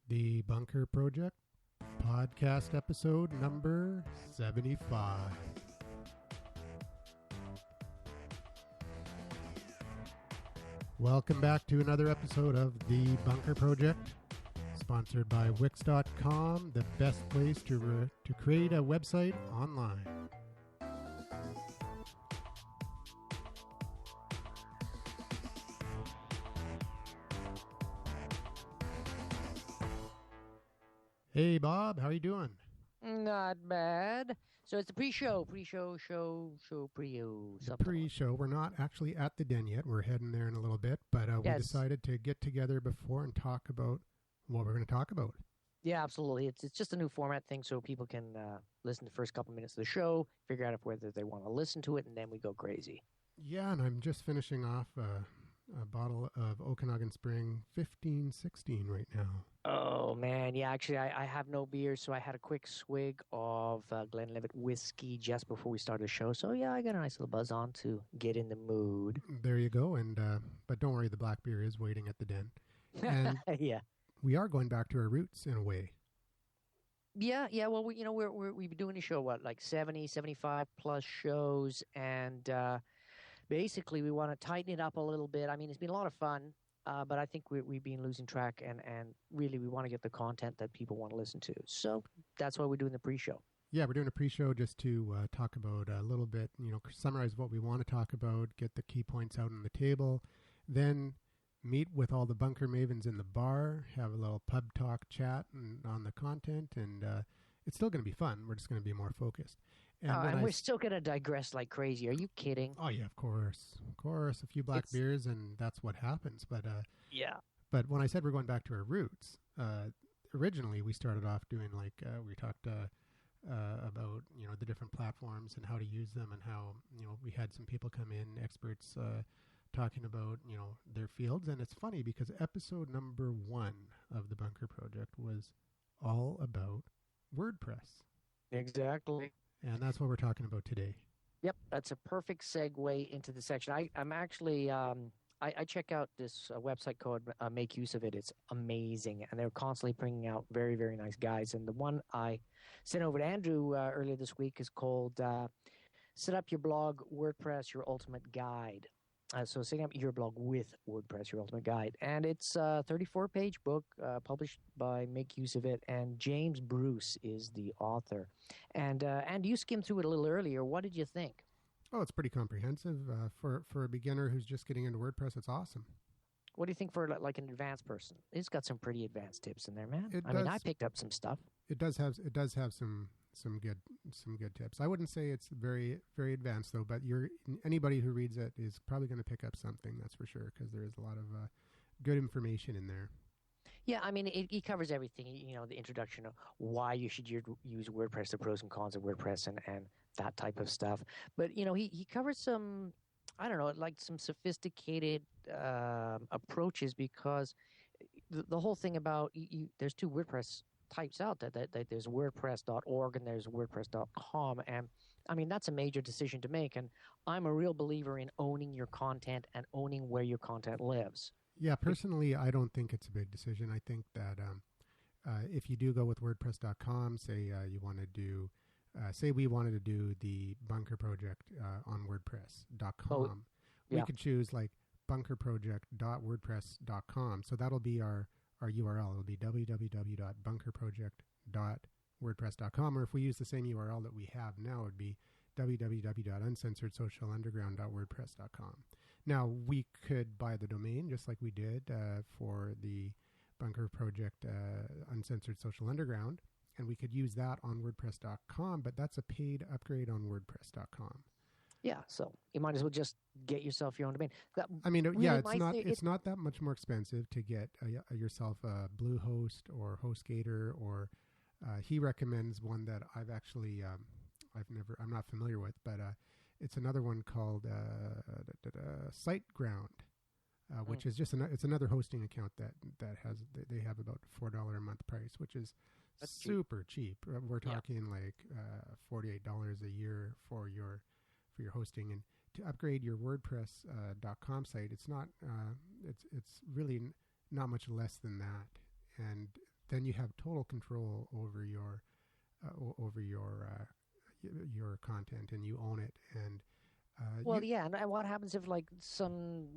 The Bunker Project, podcast episode number 75. Welcome back to another episode of The Bunker Project, sponsored by Wix.com, the best place to create a website online. Hey, Bob, how are you doing? Not bad. So it's the pre-show. The pre-show. We're not actually at the den yet. We're heading there in a little bit, but we decided to get together before and talk about what we're going to talk about. Yeah, absolutely. It's just a new format thing so people can listen to the first couple minutes of the show, figure out whether they want to listen to it, and then we go crazy. Yeah, and I'm just finishing off a bottle of Okanagan Spring 1516 right now. Oh, man. Yeah, actually, I have no beer, so I had a quick swig of Glenlivet whiskey just before we started the show. So, yeah, I got a nice little buzz on to get in the mood. There you go. And but don't worry, the black beer is waiting at the den. And yeah. We are going back to our roots in a way. Yeah. Well, we've been doing a show, like 70, 75 plus shows, and basically we want to tighten it up a little bit. I mean, it's been a lot of fun. But I think we've been losing track, and really we want to get the content that people want to listen to. So that's why we're doing the pre-show. Yeah, we're doing a pre-show just to talk about a little bit, summarize what we want to talk about, get the key points out on the table, then meet with all the bunker mavens in the bar, have a little pub talk chat on the content, and it's still going to be fun. We're just going to be more focused. And we're still going to digress like crazy. Are you kidding? Oh, yeah, of course. Of course. A few black beers, and that's what happens. But yeah. But when I said we're going back to our roots, originally we started off doing we talked about, the different platforms and how to use them, and how, we had some people come in, experts talking about, their fields. And it's funny because episode number 1 of the Bunker Project was all about WordPress. Exactly. And that's what we're talking about today. Yep, that's a perfect segue into the section. I'm actually, I check out this website called Make Use of It. It's amazing, and they're constantly bringing out very, very nice guides. And the one I sent over to Andrew earlier this week is called Set Up Your Blog WordPress, Your Ultimate Guide. So setting up your blog with WordPress, your ultimate guide. And it's a 34-page book published by Make Use of It, and James Bruce is the author. And you skimmed through it a little earlier. What did you think? Oh, it's pretty comprehensive. For a beginner who's just getting into WordPress, it's awesome. What do you think for like an advanced person? It's got some pretty advanced tips in there, man. I picked up some stuff. It does have some good tips. I wouldn't say it's very, very advanced though, but anybody who reads it is probably going to pick up something, that's for sure, because there is a lot of good information in there. Yeah, I mean, it covers everything, the introduction of why you should use WordPress, the pros and cons of WordPress, and that type of stuff. But, he covers some, I don't know, like some sophisticated approaches, because the whole thing about, there's 2 WordPress types out that there's WordPress.org and there's WordPress.com, and I mean that's a major decision to make, and I'm a real believer in owning your content and owning where your content lives. Yeah, personally, I don't think it's a big decision. I think that if you do go with WordPress.com, say you want to do, say we wanted to do the Bunker Project on WordPress.com, we could choose like bunkerproject.wordpress.com, so that'll be our URL. It'll be www.bunkerproject.wordpress.com, or if we use the same URL that we have now, it would be www.uncensoredsocialunderground.wordpress.com. Now, we could buy the domain just like we did for the Bunker Project Uncensored Social Underground, and we could use that on WordPress.com, but that's a paid upgrade on WordPress.com. Yeah, so you might as well just get yourself your own domain. It's not that much more expensive to get yourself a Bluehost or HostGator, or he recommends one that I've actually I'm not familiar with, but it's another one called SiteGround, which is just it's another hosting account that they have about $4 a month price, which is super cheap. We're talking like $48 a year for your hosting, and to upgrade your WordPress.com site, it's not it's really not much less than that. And then you have total control over over your content, and you own it. And Well, yeah, and what happens if like some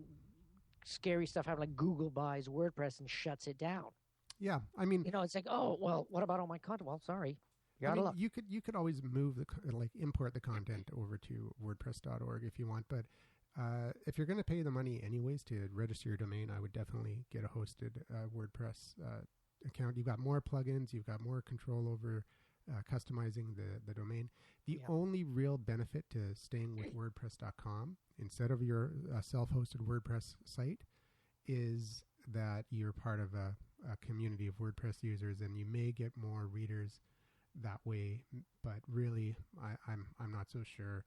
scary stuff happens, like Google buys WordPress and shuts it down? yeah, I mean, It's like, oh, well, what about all my content? Well, sorry, you're I out of mean, luck. you could always move import the content over to WordPress.org if you want, but if you're going to pay the money anyways to register your domain, I would definitely get a hosted WordPress account. You've got more plugins, you've got more control over customizing the domain. The only real benefit to staying with WordPress.com instead of your self-hosted WordPress site is that you're part of a community of WordPress users, and you may get more readers that way. But really, I'm not so sure.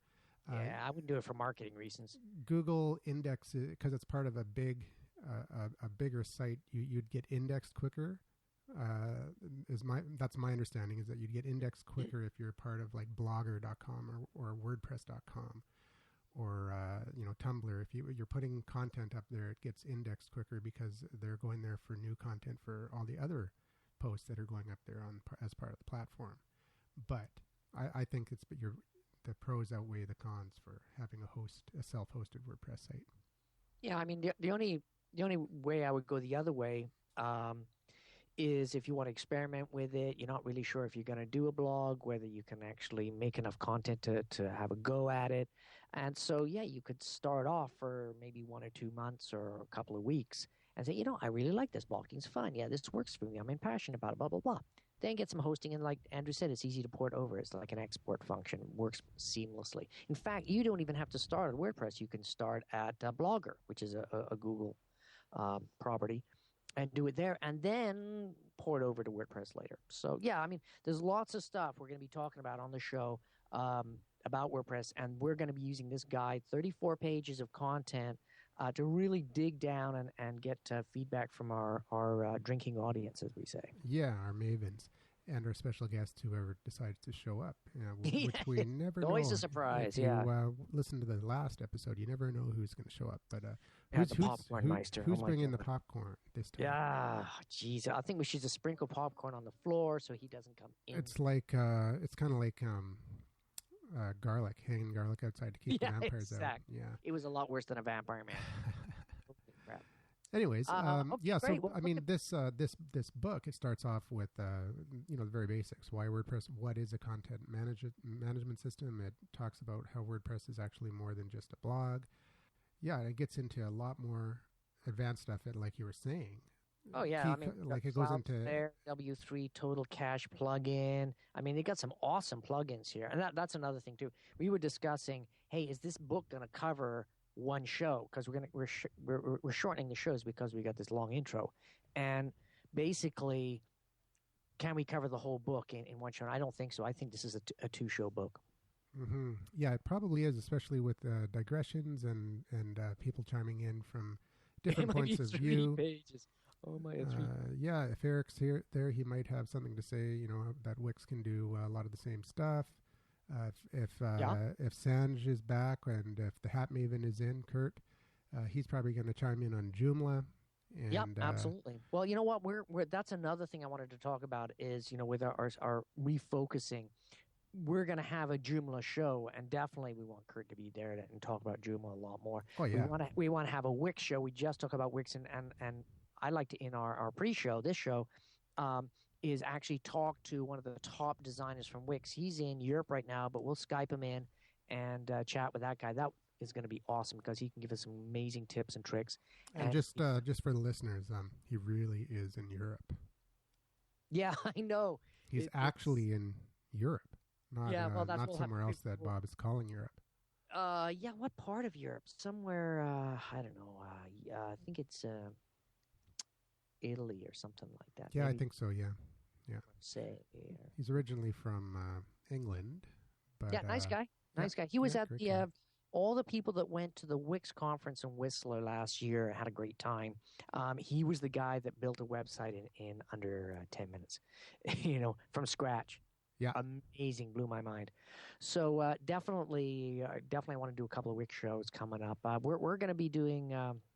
Yeah, I wouldn't do it for marketing reasons. Google indexes because it's part of a bigger site. You'd get indexed quicker. That's my understanding, is that you'd get indexed quicker if you're part of like Blogger.com or WordPress.com or Tumblr. If you're putting content up there, it gets indexed quicker because they're going there for new content for all the other posts that are going up there as part of the platform. But I think the pros outweigh the cons for having a self-hosted WordPress site. Yeah, I mean the only way I would go the other way is if you want to experiment with it. You're not really sure if you're going to do a blog, whether you can actually make enough content to have a go at it. And so, yeah, you could start off for maybe 1 or 2 months or a couple of weeks and say, I really like this. Blogging's fun. Yeah, this works for me. I'm passionate about it, blah, blah, blah. Then get some hosting, and like Andrew said, it's easy to port over. It's like an export function. It works seamlessly. In fact, you don't even have to start at WordPress. You can start at Blogger, which is a Google property, and do it there, and then port over to WordPress later. So, yeah, I mean, there's lots of stuff we're going to be talking about on the show about WordPress, and we're going to be using this guide, 34 pages of content, to really dig down and get feedback from our drinking audience, as we say. Yeah, our mavens and our special guest, whoever decides to show up, which we never know. Always a surprise, if you listen to the last episode, you never know who's going to show up. But the popcorn meister. Who's bringing the popcorn this time? Yeah, geez, I think we should just sprinkle popcorn on the floor so he doesn't come in. It's like it's kind of like garlic, hanging garlic outside to keep the vampires out. Yeah, it was a lot worse than a vampire man. Crap. Anyways, great. So well, I mean, this book, it starts off with the very basics. Why WordPress? What is a content management system? It talks about how WordPress is actually more than just a blog. Yeah, it gets into a lot more advanced stuff. Like you were saying. Oh yeah, I mean, like it goes into there, W3 Total Cache plugin. I mean, they got some awesome plugins here, and that's another thing too. We were discussing, hey, is this book going to cover one show? Because we're shortening the shows because we got this long intro, and basically, can we cover the whole book in one show? And I don't think so. I think this is a 2-show book. Mm-hmm. Yeah, it probably is, especially with digressions and people chiming in from different points of view. Pages. Oh my! Yeah, if Eric's there, he might have something to say. That Wix can do a lot of the same stuff. If Sanj is back and if the Hat Maven is in, Kurt, he's probably going to chime in on Joomla. Yep, absolutely. Well, you know what? We're that's another thing I wanted to talk about is with our refocusing. We're going to have a Joomla show, and definitely we want Kurt to be there and talk about Joomla a lot more. Oh yeah. We want to have a Wix show. We just talk about Wix and I like to, in our pre-show, this show, is actually talk to one of the top designers from Wix. He's in Europe right now, but we'll Skype him in and chat with that guy. That is going to be awesome because he can give us some amazing tips and tricks. And just for the listeners, he really is in Europe. Yeah, I know. He's actually in Europe, not somewhere else that Bob is calling Europe. Yeah, what part of Europe? Somewhere, I don't know. I think it's Italy or something like that. Yeah, maybe. I think so. Yeah. He's originally from England, but nice guy. He was at the all the people that went to the Wix conference in Whistler last year had a great time. He was the guy that built a website in under 10 minutes, from scratch. Yeah, amazing, blew my mind. So definitely want to do a couple of Wix shows coming up. We're going to be doing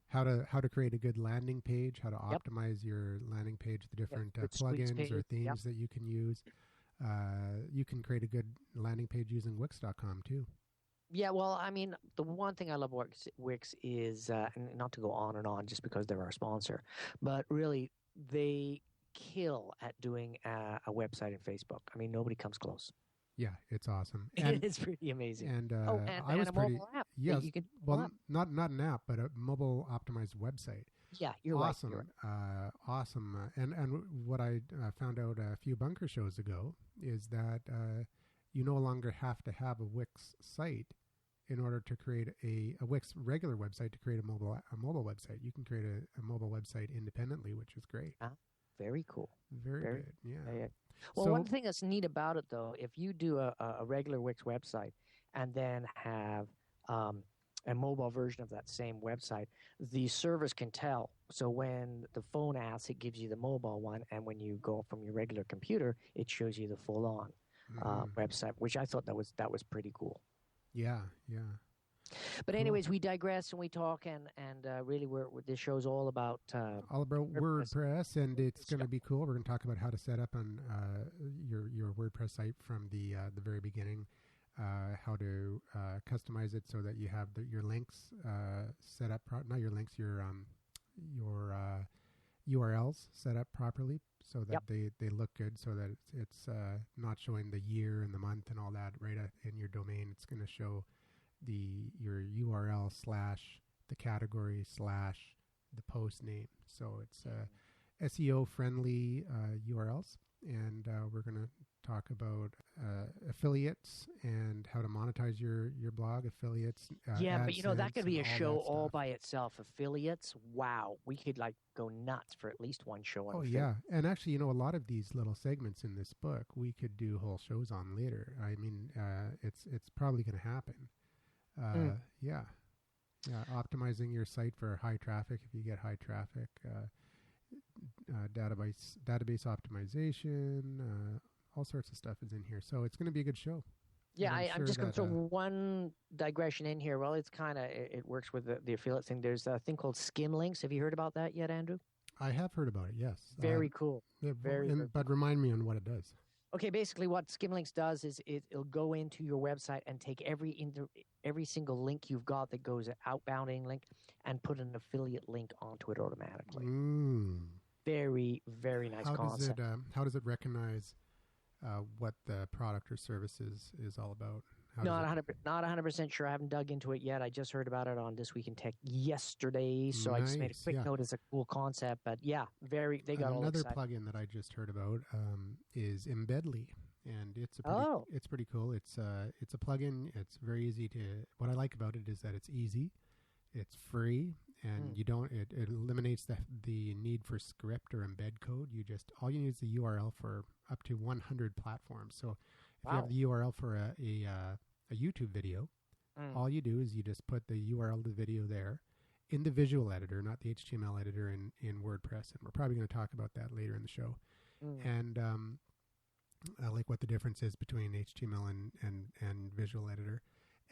how to create a good landing page, how to Yep. optimize your landing page, the different Good squeeze plugins or page. themes Yep. that you can use. You can create a good landing page using Wix.com too. Yeah, well, I mean, the one thing I love Wix is, and not to go on and on just because they're our sponsor, but really they kill at doing a website in Facebook. I mean, nobody comes close. Yeah, it's awesome. And It's pretty amazing. and And I was a pretty mobile app. yes. You can Well, not an app, but a mobile optimized website. Yeah, you're Awesome, right. You're right. awesome. And what I found out a few bunker shows ago is that you no longer have to have a Wix site in order to create a Wix regular website to create a mobile website. You can create a mobile website independently, which is great. Very cool. Very good. Yeah. Yeah. Well, So- one thing that's neat about it, though, if you do a regular Wix website and then have a mobile version of that same website, the servers can tell. So when the phone asks, it gives you the mobile one, and when you go from your regular computer, it shows you the full-on website, which I thought that was pretty cool. Yeah. But Cool. anyways, we digress and we talk, and really, this show's all about All about WordPress, and it's going to Yep. be cool. We're going to talk about how to set up on your WordPress site from the very beginning, how to customize it so that you have your links set up. Not your links, your URLs set up properly so that Yep. they look good, so that it's not showing the year and the month and all that right in your domain. It's going to show your URL / the category / the post name. So it's SEO friendly URLs, and we're going to talk about affiliates and how to monetize your blog, affiliates. Yeah, but that AdSense could be a and all show that all stuff. by itself. Affiliates, wow, we could go nuts for at least one show on Oh affiliates. yeah, and actually, a lot of these little segments in this book we could do whole shows on later. I mean, it's probably going to happen. Yeah, optimizing your site for high traffic if you get high traffic, database optimization, all sorts of stuff is in here. So it's going to be a good show. Yeah, And I'm just going to sure throw that, one digression in here. Well, it's it works with the affiliate thing. There's a thing called skim links. Have you heard about that yet, Andrew? I have heard about it. Yes, Very cool. yeah, very but remind me on what it does. Okay, basically what Skimlinks does is it'll go into your website and take every single link you've got that goes outbounding link and put an affiliate link onto it automatically. Very, very nice concept. How does it recognize what the product or service is all about? Not 100% sure. I haven't dug into it yet. I just heard about it on This Week in Tech yesterday, so I just made a quick note. It's a cool concept, but yeah, they got another all plugin that I just heard about is Embedly, and it's pretty cool. It's a plugin. It's very easy to. What I like about it is that it's easy, it's free, and you don't. It eliminates the need for script or embed code. All you need is the URL for up to 100 platforms. So if you have the URL for a YouTube video, all you do is you just put the URL of the video there in the visual editor, not the HTML editor in WordPress. And we're probably going to talk about that later in the show. And like what the difference is between HTML and visual editor.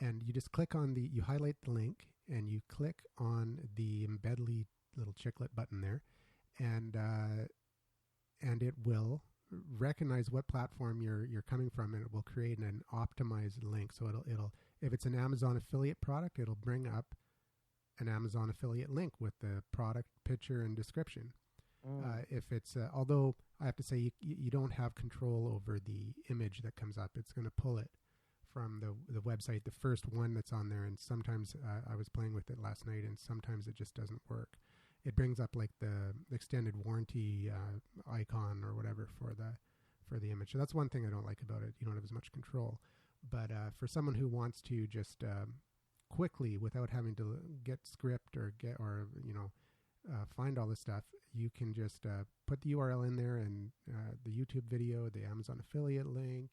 And you just click on you highlight the link and you click on the Embedly little chiclet button there, and it will recognize what platform you're coming from, and it will create an optimized link. So it'll if it's an Amazon affiliate product, it'll bring up an Amazon affiliate link with the product picture and description. If it's although I have to say you don't have control over the image that comes up, it's going to pull it from the website, the first one that's on there, and sometimes I was playing with it last night, and sometimes it just doesn't work. It brings up like the extended warranty icon or whatever for the image. So that's one thing I don't like about it. You don't have as much control. But for someone who wants to just quickly, without having to get script or find all this stuff, you can just put the URL in there, and the YouTube video, the Amazon affiliate link,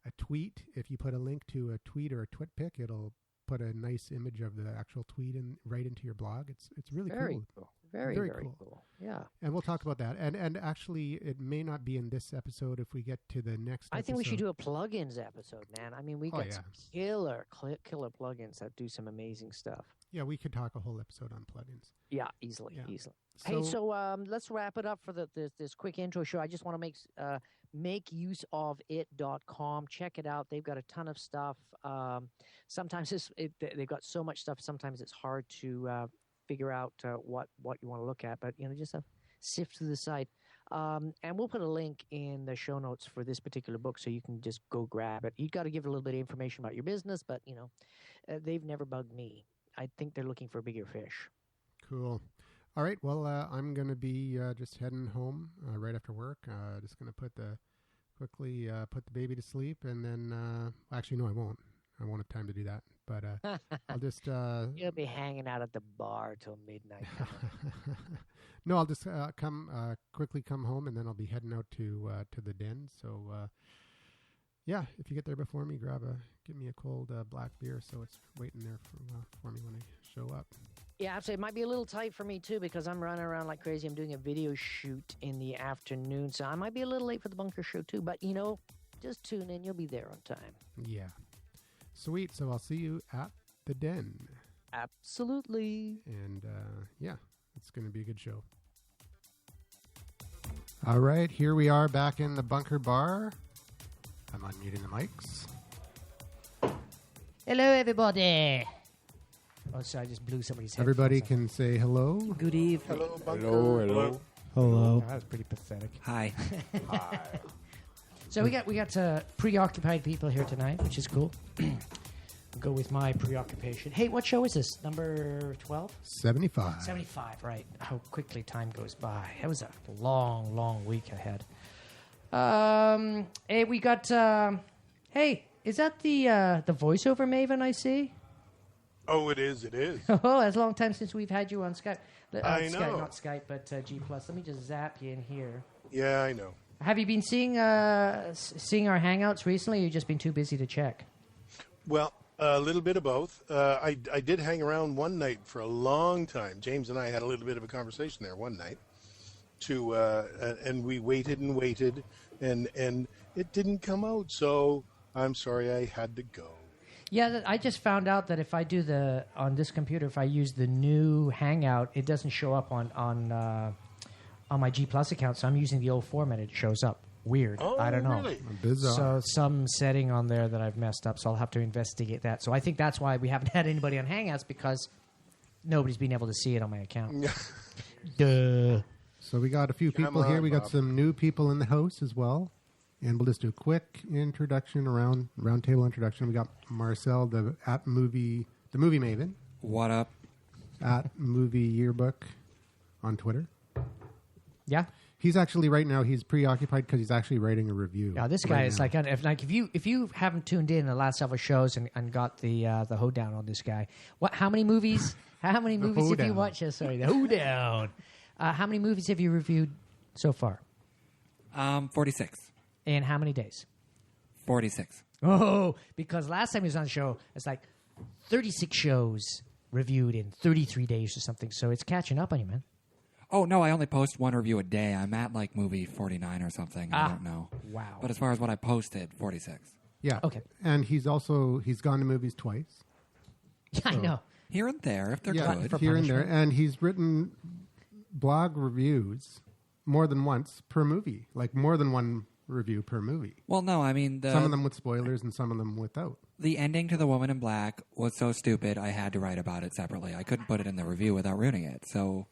a tweet. If you put a link to a tweet or a twit pic, it'll put a nice image of the actual tweet right into your blog. It's really very cool. Very cool. Yeah. And we'll talk about that. And actually, it may not be in this episode if we get to the next episode. I think we should do a plugins episode, man. I mean, we got some killer plugins that do some amazing stuff. Yeah, we could talk a whole episode on plugins. Yeah, easily. So, So let's wrap it up for this quick intro show. I just want to makeuseofit.com. Check it out. They've got a ton of stuff. Sometimes they've got so much stuff. Sometimes it's hard to figure out what you want to look at. But just sift through the site. And we'll put a link in the show notes for this particular book, so you can just go grab it. You got to give it a little bit of information about your business, but they've never bugged me. I think they're looking for bigger fish. Cool. All right. Well, I'm going to be just heading home right after work. Just going to put the baby to sleep, and then actually, no, I won't. I won't have time to do that. But I'll just you'll be hanging out at the bar till midnight. No, I'll just quickly come home, and then I'll be heading out to the den. So yeah, if you get there before me, give me a cold black beer, so it's waiting there for me when I show up. Yeah, I'd say it might be a little tight for me too, because I'm running around like crazy. I'm doing a video shoot in the afternoon, so I might be a little late for the bunker show too. But just tune in; you'll be there on time. Yeah, sweet. So I'll see you at the den. Absolutely. And yeah, it's going to be a good show. All right, here we are back in the bunker bar. I'm unmuting the mics. Hello, everybody. Oh, sorry, I just blew somebody's head. Everybody can say hello. Good evening. Hello, bunker. Hello. That was pretty pathetic. Hi. Hi. So we got preoccupied people here tonight, which is cool. We'll go with my preoccupation. Hey, what show is this? Number 12? 75. 75, right. How quickly time goes by. That was a long, long week I had. Hey, we got... hey, is that the voiceover Maven I see? Oh, it is. It is. Oh, it's a long time since we've had you on Skype. I Skype, know. not Skype, but G+. Let me just zap you in here. Yeah, I know. Have you been seeing our Hangouts recently, or you just been too busy to check? Well, a little bit of both. I did hang around one night for a long time. James and I had a little bit of a conversation there one night. And we waited and waited, and it didn't come out. So I'm sorry I had to go. Yeah, I just found out that if I do on this computer, if I use the new Hangout, it doesn't show up on my G Plus account. So I'm using the old format. It shows up. Weird. Oh, I don't know. really? Bizarre. So some setting on there that I've messed up. So I'll have to investigate that. So I think that's why we haven't had anybody on Hangouts, because nobody's been able to see it on my account. Duh. So we got a few people here. We got some new people in the house as well. And we'll just do a quick introduction, roundtable introduction. We got Marcel, the movie Maven. What up? At Movie Yearbook on Twitter. Yeah. He's actually right now. He's preoccupied because he's actually writing a review. Yeah, this guy is like if you haven't tuned in the last several shows and got the hoedown on this guy. How many movies? How many movies have you watched? Sorry, the hoedown. How many movies have you reviewed so far? 46. In how many days? 46. Oh, because last time he was on the show, it's like 36 shows reviewed in 33 days or something. So it's catching up on you, man. Oh, no, I only post one review a day. I'm at like movie 49 or something. I don't know. Wow. But as far as what I posted, 46. Yeah. Okay. And he's gone to movies twice. Yeah, I know. Here and there, if they're Yeah, good. here and there. And he's written blog reviews more than once per movie, like more than one review per movie. Well, no, I mean... some of them with spoilers and some of them without. The ending to The Woman in Black was so stupid, I had to write about it separately. I couldn't put it in the review without ruining it. So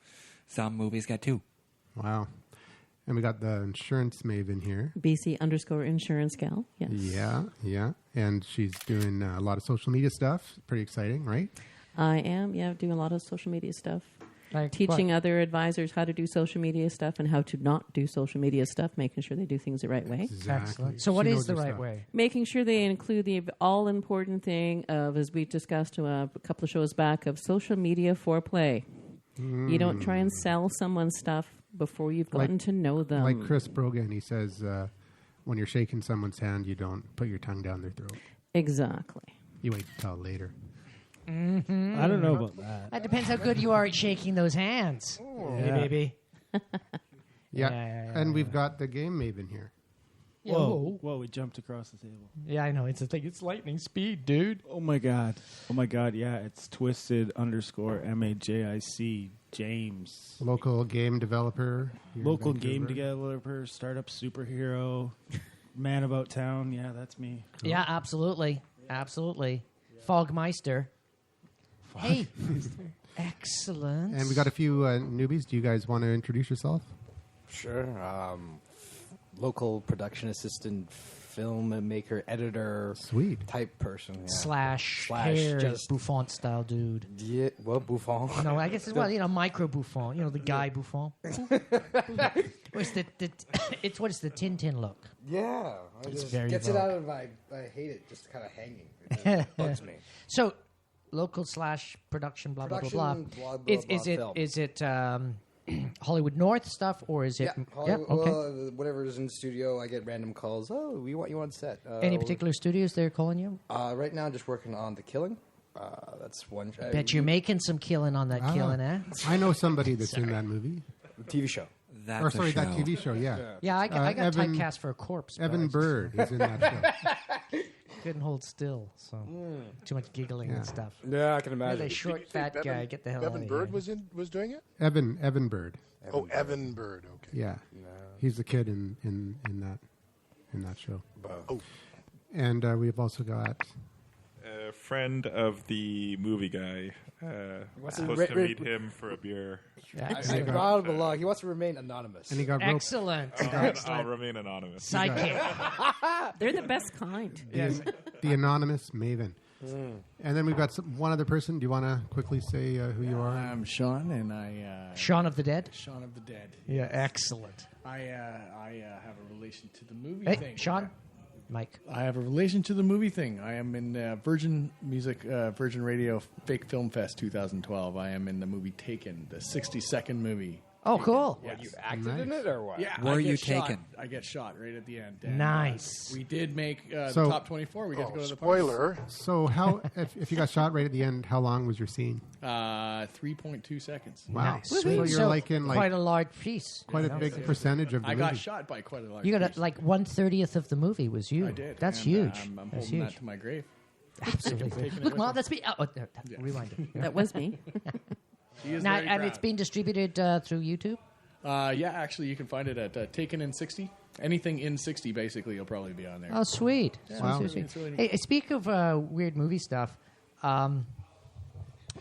some movies get two. Wow. And we got the insurance Maven here. BC_insurance gal. Yes. Yeah. And she's doing a lot of social media stuff. Pretty exciting, right? I am, doing a lot of social media stuff. Like teaching other advisors how to do social media stuff and how to not do social media stuff, making sure they do things the right way. Exactly. Excellent. So what is the right way? Making sure they include the all-important thing of, as we discussed a couple of shows back, of social media foreplay. You don't try and sell someone's stuff before you've gotten to know them. Like Chris Brogan, he says, when you're shaking someone's hand, you don't put your tongue down their throat. Exactly. You wait until later. I don't know about that. That depends how good you are at shaking those hands. Hey, baby. Yeah. And we've got the game Maven here. Whoa, we jumped across the table. Yeah, I know. It's a thing. It's lightning speed, dude. Oh my god. Yeah, it's twisted_MAJIC James. Local game developer. here in Local Vancouver. game developer, startup superhero, man about town. Yeah, that's me. Yeah, absolutely. Absolutely. Fogmeister. Hey. Excellent. And we got a few newbies. Do you guys want to introduce yourself? Sure. Local production assistant, filmmaker, editor, Sweet. type person. Yeah. Slash just just Buffon style dude. yeah. Well, Buffon. No, I guess it's micro Buffon. The guy Buffon. What's it's what is the Tintin look? Yeah, It's very gets it Vogue. out of my. I hate it, just kind of hanging. It bugs me. So, local / production blah blah blah blah. Production, blah, blah, Is blah, it film. is it Hollywood North stuff or is it? Yeah, Hollywood, okay. well, whatever's in the studio, I get random calls. Oh, we want you on set. Any particular studios they're calling you? Right now, I'm just working on The Killing. That's one. Bet you're making some killing on that killing, eh? I know somebody that's in that movie. TV show. That's Or sorry, a show. that TV show, yeah. Yeah, I got Evan- typecast for a corpse. but I Evan just Bird is in that show. couldn't hold still, so too much giggling and Yeah. stuff. Yeah, I can You're imagine. the short, fat guy. Get the hell out Evan of Bird here. was doing it. Evan Bird. Evan Bird. Okay. Yeah. He's the kid in that show. Oh, And we've also got A friend of the movie guy. What's Supposed it- to meet him for a beer. I brought him along. He wants to remain anonymous. and he got rope. Excellent. I'll Excellent. remain anonymous. Sidekick. They're the best kind. The anonymous maven. And then we've got one other person. Do you want to quickly say who you are? I'm Sean, and I Shaun of the Dead. Shaun of the Dead. Yeah, excellent. I have a relation to the movie Hey, thing. Sean. Mike. I have a relation to the movie thing. I am in Virgin Music, Virgin Radio Fake Film Fest 2012. I am in the movie Taken, the 60-second movie. Oh, cool. Yes. You acted in it or what? Yeah, Were I you get shot. taken? I get shot right at the end. And, Nice. we did make the So- top 24. We got to go to the party. spoiler. So how, if you got shot right at the end, how long was your scene? 3.2 seconds. Wow. Nice. So Sweet. you're like in quite a large piece. quite a big percentage of the I movie. got shot by quite a large You got piece. like 1/30th of the movie was you. I did. That's and, huge. I'm That's holding huge. that to my grave. Absolutely. taking it Look, with Mom, me. that's me. Rewind it. That was me. She is Now, very and proud. it's been distributed through YouTube. Yeah, actually, you can find it at Taken in 60. Anything in 60, basically, you'll probably be on there. Oh, sweet. Wow. Sweet, sweet, It's really sweet. Hey, speak of weird movie stuff.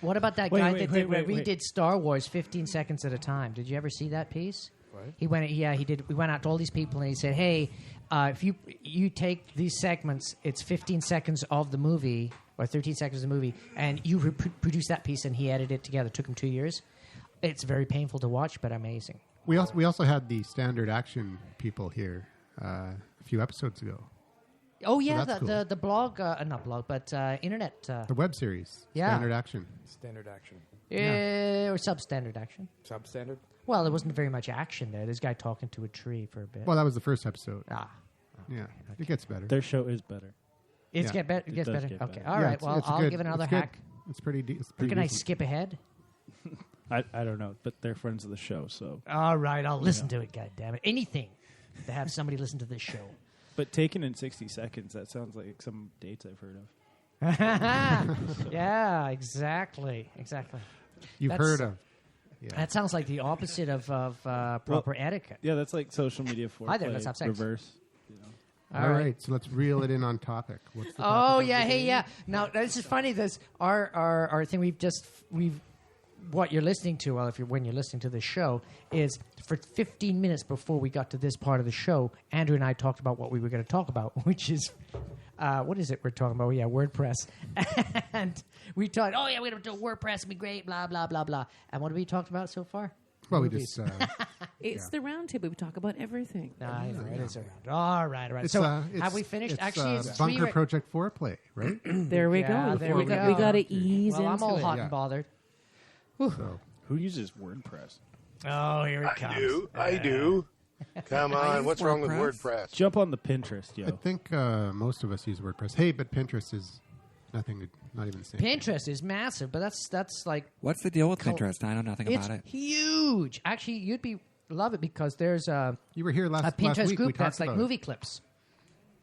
What about that guy that redid Star Wars 15 seconds at a time? Did you ever see that piece? What? He went. Yeah, he did. We went out to all these people and he said, "Hey, if you take these segments, it's 15 seconds of the movie or 13 seconds of the movie, and you produce that piece." And he edited it together. It took him 2 years. It's very painful to watch, but amazing. We also had the standard action people here a few episodes ago. Oh yeah, that's the blog, not blog, but internet. The web series, Yeah. Standard Action. Standard action. Or substandard action. Substandard? Well, there wasn't very much action there. This guy talking to a tree for a bit. Well, that was the first episode. Ah, Yeah, it gets better. Their show is better. it's Yeah. get better. It gets does better. get Okay, better. all Yeah, right. it's- Well, it's I'll good. give it another It's good. hack. It's pretty. It's pretty Can I decent. skip ahead? I don't know, but they're friends of the show, so. All right, I'll listen to it. God damn it! Anything to have somebody listen to this show. But Taken in 60 seconds, that sounds like some dates I've heard of. Yeah, exactly. You've That's- heard of. Yeah. That sounds like the opposite of proper etiquette. Yeah, that's like social media foreplay. Hi there, let's have sex. Reverse. All right, so let's reel it in on topic. What's the Oh topic of yeah, the hey day? yeah. Now this is funny. This our thing. We've what you're listening to. Well, when you're listening to this show is for 15 minutes before we got to this part of the show. Andrew and I talked about what we were going to talk about, which is what is it we're talking about? Yeah, WordPress. And we talked. Oh yeah, we're going to do WordPress. It'll be great. Blah blah blah blah. And what have we talked about so far? Well, we Movies. just. It's the round table. We talk about everything. I know, it is around. All right, all right. It's, So it's, have we finished? It's, Actually, it's Bunker three. Project Foreplay, right? There we Yeah, go. there we we got go. we got to ease Well, into I'm all it. hot Yeah. and bothered. So, Who uses WordPress? Oh, here it comes. I do. Come on, what's wrong with WordPress? Jump on the Pinterest, I yo. think most of us use WordPress. Hey, but Pinterest is nothing. Not even the same. Pinterest is massive, but that's like What's the deal with Pinterest? I know nothing it's about it. huge. Actually, you'd love it because there's a You were here last Pinterest week. We group talked that's like about it. movie clips.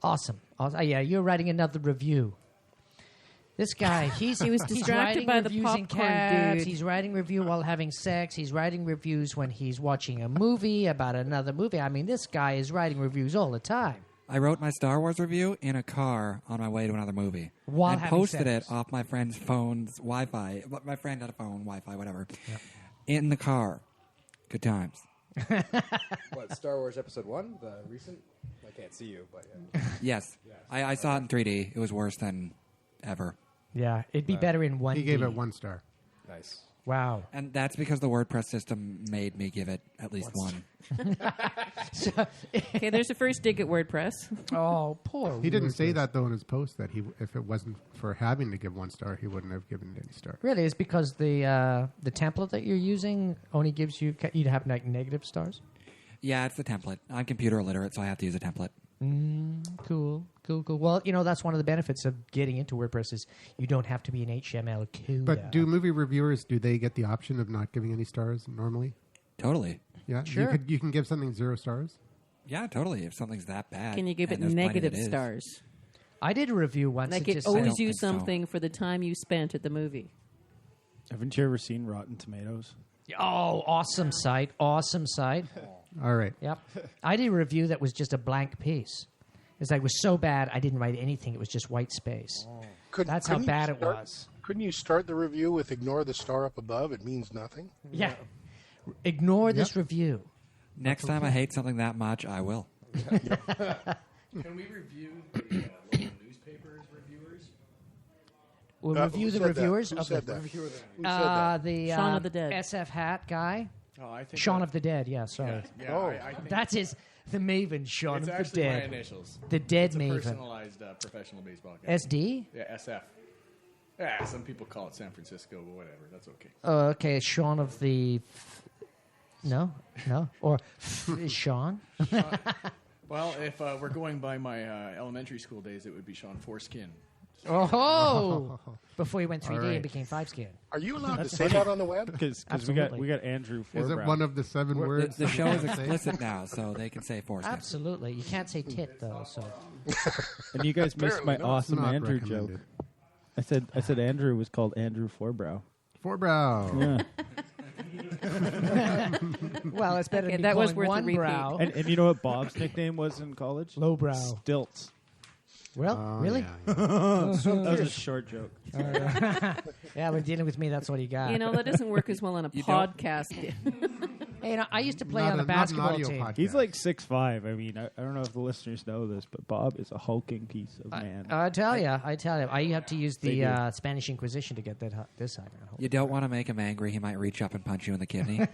Awesome. Yeah, you're writing another review. This guy, he was distracted by the reviews in popcorn, cabs. dude. He's writing review while having sex. He's writing reviews when he's watching a movie about another movie. I mean, this guy is writing reviews all the time. I wrote my Star Wars review in a car on my way to another movie. While and having posted sex. it off my friend's phone's Wi-Fi. My friend had a phone, Wi-Fi, whatever. Yep. In the car. Good times. What, Star Wars Episode 1? The recent? I can't see you, but yeah. Yes. I saw it in 3D. It was worse than ever. Yeah, it'd be better in 1D. He gave it 1 star. Nice. Wow. And that's because the WordPress system made me give it at least 1. Okay, there's the first dig at WordPress. Oh, poor. He didn't say that, though, in his post, that if it wasn't for having to give 1 star, he wouldn't have given it any star. Really, it's because the template that you're using only gives you have negative stars. Yeah, it's the template. I'm computer illiterate, so I have to use a template. Cool. Well, that's one of the benefits of getting into WordPress is you don't have to be an HTML coder. But do movie reviewers, do they get the option of not giving any stars normally? Totally. Yeah, Sure. You can give something 0 stars? Yeah, totally. If something's that bad. Can you give it and there's plenty negative that is. stars? I did a review once. Like it it just owes don't you think so. something for the time you spent at the movie. Haven't you ever seen Rotten Tomatoes? Oh, awesome site. Awesome site. All right. Yep. I did a review that was just a blank piece. It's like, it was so bad, I didn't write anything. It was just white space. That's how Couldn't you bad it start- was. Couldn't you start the review with ignore the star up above? It means nothing. Yeah. Ignore this review. Next time I hate something that much, I will. Can we review the local newspapers reviewers? We'll review who the said that? reviewers Who of said the that? Who said that? the Shaun of the Dead. SF Hat guy. Oh, I think Shaun that- of the Dead. Yeah, sorry. Yeah, Oh. I think That's the Maven. Shaun it's of the actually my Dead. initials. The Dead It's a Maven. personalized professional baseball guy. SD. Yeah, SF. Yeah, some people call it San Francisco, but whatever. That's okay. Oh, okay. Shaun of the. No. Or Sean. Well, if we're going by my elementary school days, it would be Sean Foreskin. Oh, before he went 3D All right. and became 5-skin. Are you allowed to say that on the web? Because Absolutely. we got Andrew Is it Forbrow. one of the 7 The, words? the that show you is can't say? explicit now, so they can say foreskin. Absolutely. You can't say tit though. So And you guys missed my Apparently not. awesome Not Andrew recommended. joke. I said Andrew was called Andrew Forbrow. Forebrow. Yeah. well, it's better Okay, than that was calling worth a one repeat. brow. And you know what Bob's nickname was in college? Lowbrow. Stilts. Well, Oh, really? yeah. That was a short joke. Yeah, when dealing with me, that's what he got. That doesn't work as well on a You don't? podcast. Hey, I used to play Not on the not an basketball audio team. podcast. He's like 6'5". I mean, I don't know if the listeners know this, but Bob is a hulking piece of man. I tell you, I have to use They the Spanish Inquisition to get this high. You don't want to make him angry. He might reach up and punch you in the kidney.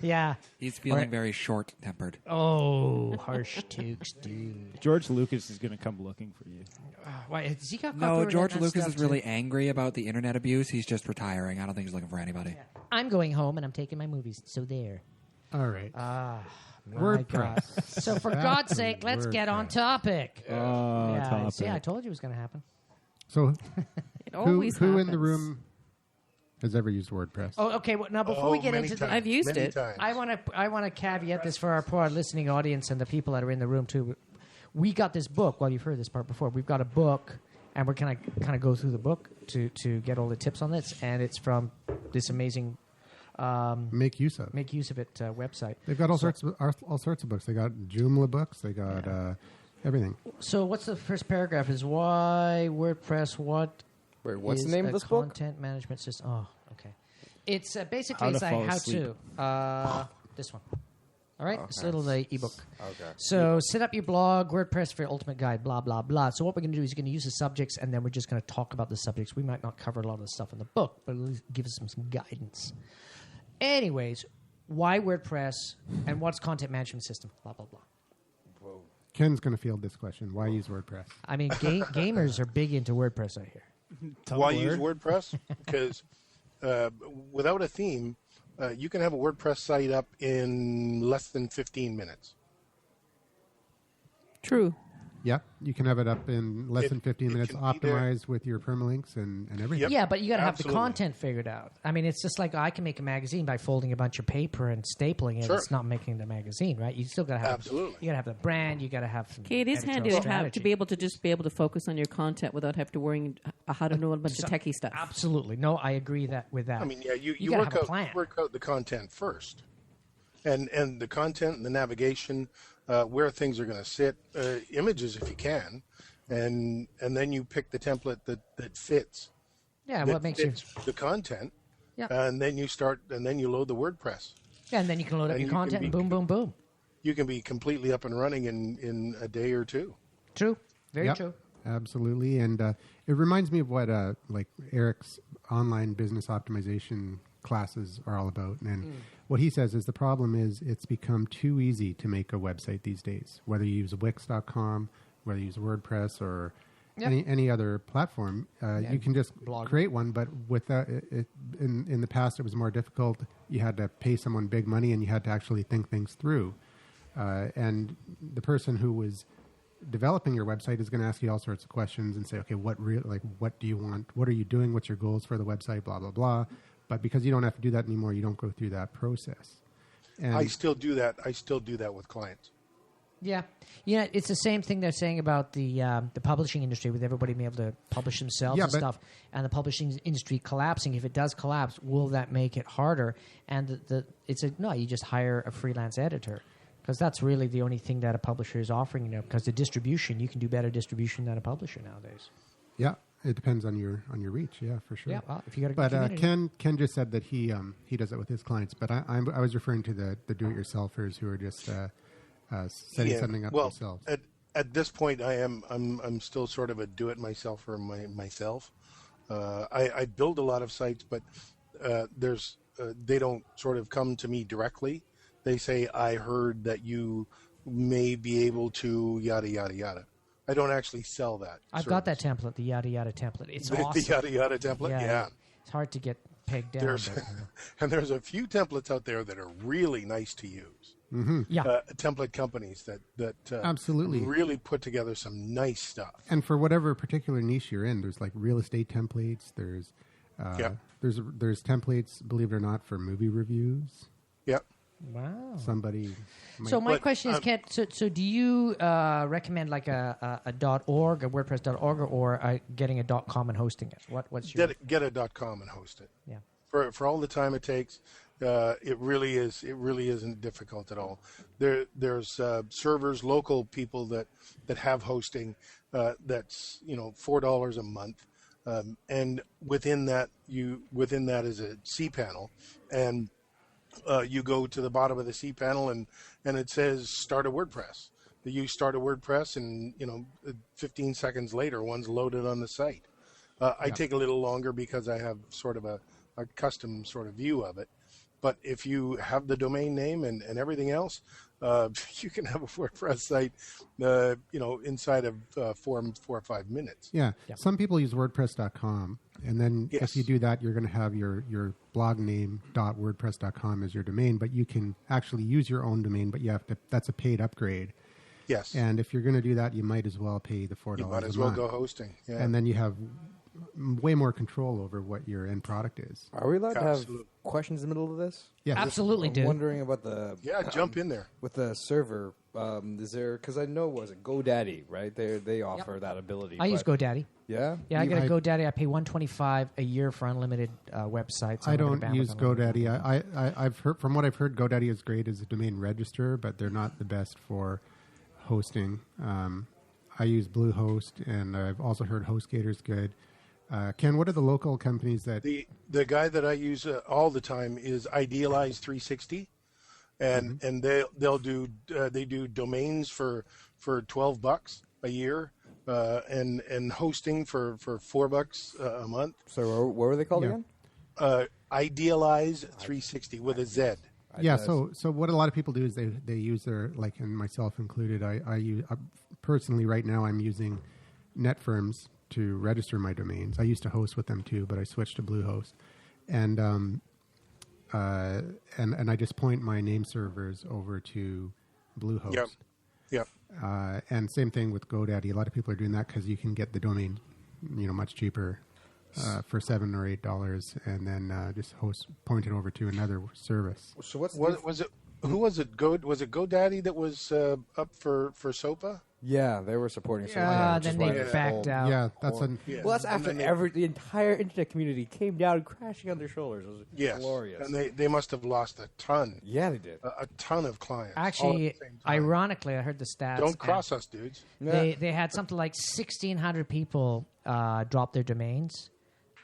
Yeah. He's feeling Right. very short-tempered. Oh, harsh tukes, dude. George Lucas is going to come looking for you. Why, has he got No, copyright George on that Lucas stuff, is really too? angry about the internet abuse. He's just retiring. I don't think he's looking for anybody. I'm going home and I'm taking my movies. So there. All right. My WordPress. God. So for Back God's to sake, let's get on WordPress. topic. Yeah, topic. see, I told you it was going to happen. So It always who in the happens. room has ever used WordPress? Oh, okay. Well, now before we get many into times. I've used Many it. times. I want to caveat this for our poor listening audience and the people that are in the room too. We got this book. Well, you've heard this part before. We've got a book, and we're kind of go through the book to get all the tips on this. And it's from this amazing Make use of. Make Use of It website. They've got all sorts of books. They got Joomla books. They got everything. So what's the first paragraph? Is why WordPress? What Wait, what's is the name a of this book? content management system? Oh, okay. It's basically How to it's like Fall how Asleep. to. This one. All right, it's a little ebook. Okay. So set up your blog, WordPress for your ultimate guide, blah, blah, blah. So what we're going to do is we're going to use the subjects, and then we're just going to talk about the subjects. We might not cover a lot of the stuff in the book, but at least give us some guidance. Anyways, why WordPress, and what's content management system, blah, blah, blah. Ken's going to field this question. Why use WordPress? I mean, gamers are big into WordPress, I hear. Why use WordPress? Because without a theme, you can have a WordPress site up in less than 15 minutes. True. Yeah, you can have it up in less than 15 minutes, optimized with your permalinks and everything. Yep. Yeah, but you got to have the Absolutely. content figured out. I mean, it's just like I can make a magazine by folding a bunch of paper and stapling it. Sure. It's not making the magazine, right? You still got to have Absolutely. You got to have the brand. You got to have some. Okay, it is handy to editorial have to be able to just be able to focus on your content without have to worrying how to know a bunch of techie stuff. Absolutely, no, I agree with that. I mean, yeah, you gotta work have a plan. out the content first, and the content and the navigation, where things are going to sit, images if you can, and then you pick the template that fits. Yeah, that what makes fits the content. Yeah. And then you load the WordPress. Yeah, and then you can load up And your you can content be- and boom, boom, boom. You can be completely up and running in a day or two. True, very Yep, true. absolutely. And it reminds me of what like Eric's online business optimization classes are all about. And what he says is the problem is it's become too easy to make a website these days, whether you use Wix.com, whether you use WordPress or any other platform. You can just create one, but without it, in the past it was more difficult. You had to pay someone big money and you had to actually think things through. And the person who was developing your website is going to ask you all sorts of questions and say, okay, what do you want? What are you doing? What's your goals for the website? Blah, blah, blah. But because you don't have to do that anymore, you don't go through that process. And I still do that. I still do that with clients. Yeah, it's the same thing they're saying about the publishing industry, with everybody being able to publish themselves and stuff, and the publishing industry collapsing. If it does collapse, will that make it harder? And you just hire a freelance editor, because that's really the only thing that a publisher is offering now. Because the distribution, you can do better distribution than a publisher nowadays. Yeah, it depends on your reach. Yeah, for sure. Yeah, well, if you got a good But community. Ken just said that he does it with his clients. But I was referring to the do-it-yourselfers who are just setting something up themselves. At this point, I'm still sort of a do-it-myselfer myself. I build a lot of sites, but they don't sort of come to me directly. They say, I heard that you may be able to yada yada yada. I don't actually sell that. I've got that template, the yada yada template. It's awesome. The yada yada template, yeah. It's hard to get pegged down. And there's a few templates out there that are really nice to use. Mm-hmm. Yeah, template companies that absolutely really put together some nice stuff. And for whatever particular niche you're in, there's like real estate templates. There's templates, believe it or not, for movie reviews. Yep. Wow. Somebody. So my question is, Kent, so do you recommend like a .org, a WordPress.org, or getting a .com and hosting it? What's your get a .com and host it? Yeah. For all the time it takes, it really isn't difficult at all. There's servers, local people that have hosting that's $4 a month, and within that is a cPanel, and you go to the bottom of the cPanel and it says start a WordPress. You start a WordPress and 15 seconds later one's loaded on the site. I take a little longer because I have sort of a custom sort of view of it. But if you have the domain name and everything else, you can have a WordPress site, inside of 4 or 5 minutes. Yeah. Some people use WordPress.com, and then if you do that, you're going to have your blog name .wordpress.com as your domain. But you can actually use your own domain, but that's a paid upgrade. Yes. And if you're going to do that, you might as well pay the $4 You might as a well month. go hosting. Yeah. And then you have way more control over what your end product is. Are we allowed to have questions in the middle of this? Yeah, absolutely. I'm wondering about the jump in there with the server. Is there, because I know, was it GoDaddy, right? They offer that ability. I use GoDaddy. Yeah, I got a GoDaddy. I pay $125 a year for unlimited websites. I don't use GoDaddy. I've heard, from what I've heard, GoDaddy is great as a domain registrar, but they're not the best for hosting. I use Bluehost, and I've also heard HostGator's good. Ken, what are the local companies that the guy that I use all the time is Idealize 360, and they'll do they do domains for $12 a year, and hosting for $4 a month. So what were they called again? Idealize 360 with a Z. Yeah, so what a lot of people do is they use their, like, and myself included, I use personally right now I'm using NetFirms to register my domains. I used to host with them too, but I switched to Bluehost, and I just point my name servers over to Bluehost. Yep. And same thing with GoDaddy. A lot of people are doing that because you can get the domain, much cheaper for $7 or $8, and then just point it over to another service. So what's was it? Who was it? Was it GoDaddy that was up for SOPA? Yeah, they were supporting. Yeah, then they backed out. Yeah, that's well, that's after the entire internet community came down crashing on their shoulders. It was glorious. And they must have lost a ton. Yeah, they did. A ton of clients. Actually, ironically, I heard the stats. Don't cross us, dudes. They had something like 1,600 people drop their domains,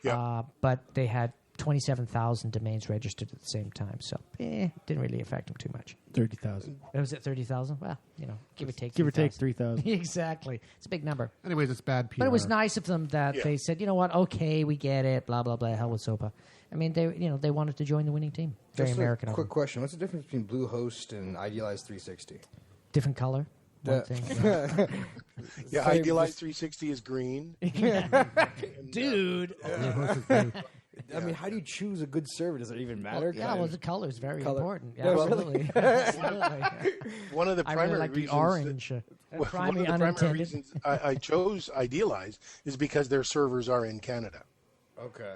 but they had 27,000 domains registered at the same time, so didn't really affect them too much. 30,000. Was it 30,000? Well, give or take. Give or take 3,000. Exactly, it's a big number. Anyways, it's bad PR. But it was nice of them that they said, you know what? Okay, we get it. Blah blah blah. Hell with SOPA. I mean, they wanted to join the winning team. Very Just American. A quick question: what's the difference between Bluehost and Idealize 360? Different color. One thing. Yeah, Idealize 360 is green. Dude. I mean, how do you choose a good server? Does it even matter? Well, the color is very important. Yeah, No, absolutely. really? Absolutely. One of the I primary really like reasons the orange. one of the primary reasons I chose Idealize is because their servers are in Canada. Okay.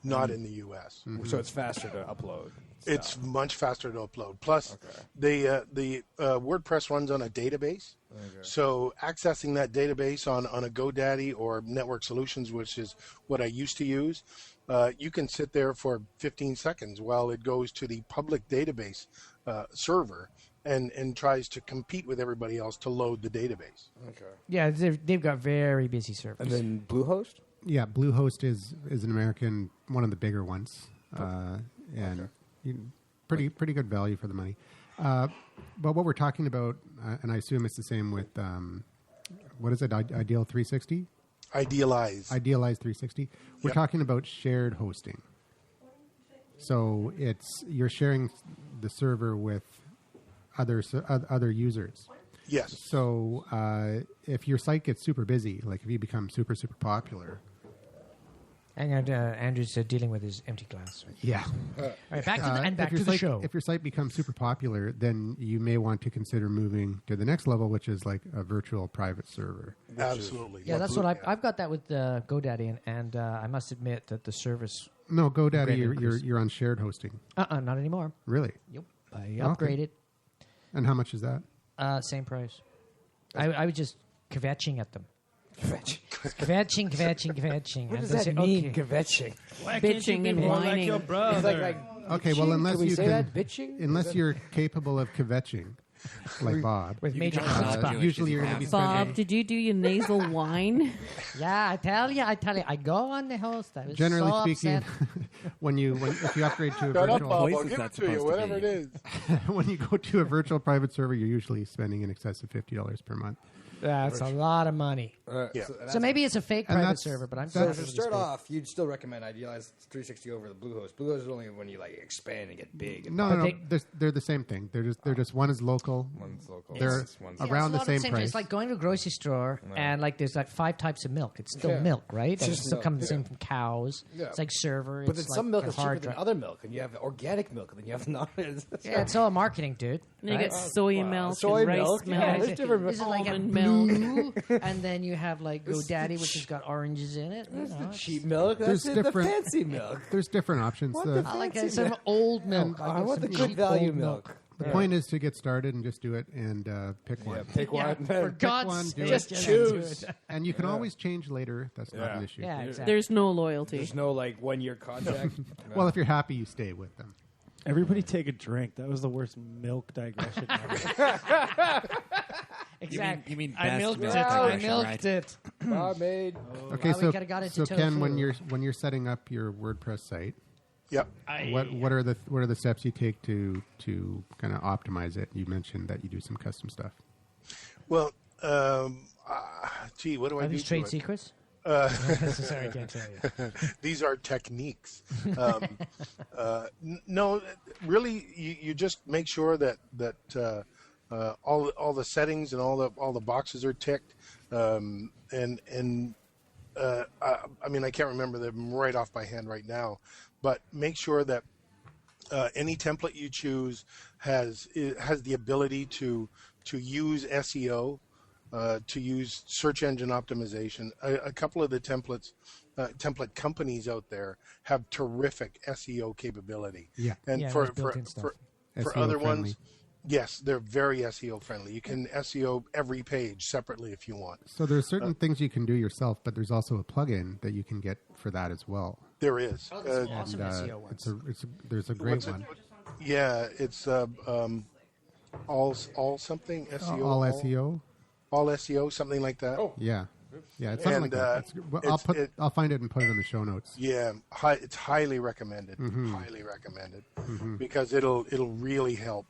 Not in the U.S. Mm-hmm. So it's faster to upload. It's much faster to upload. Plus, the WordPress runs on a database. So accessing that database on a GoDaddy or Network Solutions, which is what I used to use, you can sit there for 15 seconds while it goes to the public database server and tries to compete with everybody else to load the database. Okay. Yeah, they've got very busy servers. And then Bluehost? Yeah, Bluehost is an American, one of the bigger ones, and pretty good value for the money. But what we're talking about, and I assume it's the same with what is it? Ideal 360. Idealize 360. We're talking about shared hosting. So you're sharing the server with other users. Yes. So if your site gets super busy, like if you become super popular. And Andrew's dealing with his empty glass. Yeah. All right, back to the show. If your site becomes super popular, then you may want to consider moving to the next level, which is like a virtual private server. Absolutely. Yeah, that's what I've got that with GoDaddy, and I must admit that the service. No, GoDaddy, you're on shared hosting. Not anymore. Really? Yep. I upgraded. And how much is that? Same price. I was just kvetching at them. Kvetching. What does that mean, kvetching? Bitching and whining. Like brother. Okay, well, unless can we you say can, that? Bitching? unless you're capable of kvetching, like Bob. With major Usually you're going to be Bob, spending. did you do your nasal whine? Yeah, I tell you, I go on the host. I was Generally so speaking, upset. if you upgrade to a Shut up, virtual, Bob. voice I'll is give that it to you, supposed to whatever be? it is. when you go to a virtual private server, you're usually spending in excess of $50 per month. That's a lot of money. Yeah. So maybe it's a fake And private that's- server, but I'm So confident to it's start fake. off, you'd still recommend Idealize 360 over the Bluehost. Bluehost is only when you like expand and get big. And No, they're the same thing. They're just one is local. One's local. They're one's around the It's a lot of same price. It's like going to a grocery store and like there's like 5 types of milk. It's still milk, right? And just it's still milk, coming the same from cows. Yeah. It's like server. But it's then some like milk is cheaper hard than dri- other milk, and you have organic milk, and then you have not. Yeah, it's all marketing, dude. And you right? get soy milk soy and rice milk, milk. yeah, there's different This is like a almond milk. blue, and then you have like GoDaddy, which has got oranges in it. You know, Cheap milk. There's That's the different- fancy milk. There's different options. I like some old milk. I get want some the good cheap value old milk. The point is to get started and just do it and pick one. Pick Yeah, one. for Pick God's one, sake, do Just it. choose. And you can always change later. That's not Yeah. an issue. Yeah, exactly. There's no loyalty. There's no like 1 year contract. Well, if you're happy, you stay with them. Everybody take a drink. That was the worst milk digression ever. Exactly. You mean I best milked milk it. I digression, milked right? it. Barmaid. Okay, Wow, we coulda got into so Ken, when tofu. you're setting up your WordPress site, Yep. what are the steps you take to kind of optimize it? You mentioned that you do some custom stuff. Well, gee, what do I Are do these to trade it? secrets? Sorry, I can't tell you. These are techniques. No, really, you just make sure that all the settings and all the boxes are ticked. I mean, I can't remember them right off by hand right now, but make sure that any template you choose has the ability to use SEO to use search engine optimization. A couple of the template companies out there have terrific SEO capability. Yeah. And Yeah, for there's built-in stuff. other SEO ones, yes, they're very SEO friendly. You can SEO every page separately if you want. So there's certain things you can do yourself, but there's also a plugin that you can get for that as well. There is. Oh, there's some awesome SEO ones. There's a great one. Yeah, it's all something SEO. All SEO. All SEO, something like that. Oh. Yeah, it's something like that. I'll find it and put it in the show notes. Yeah, it's highly recommended. Highly recommended because it'll really help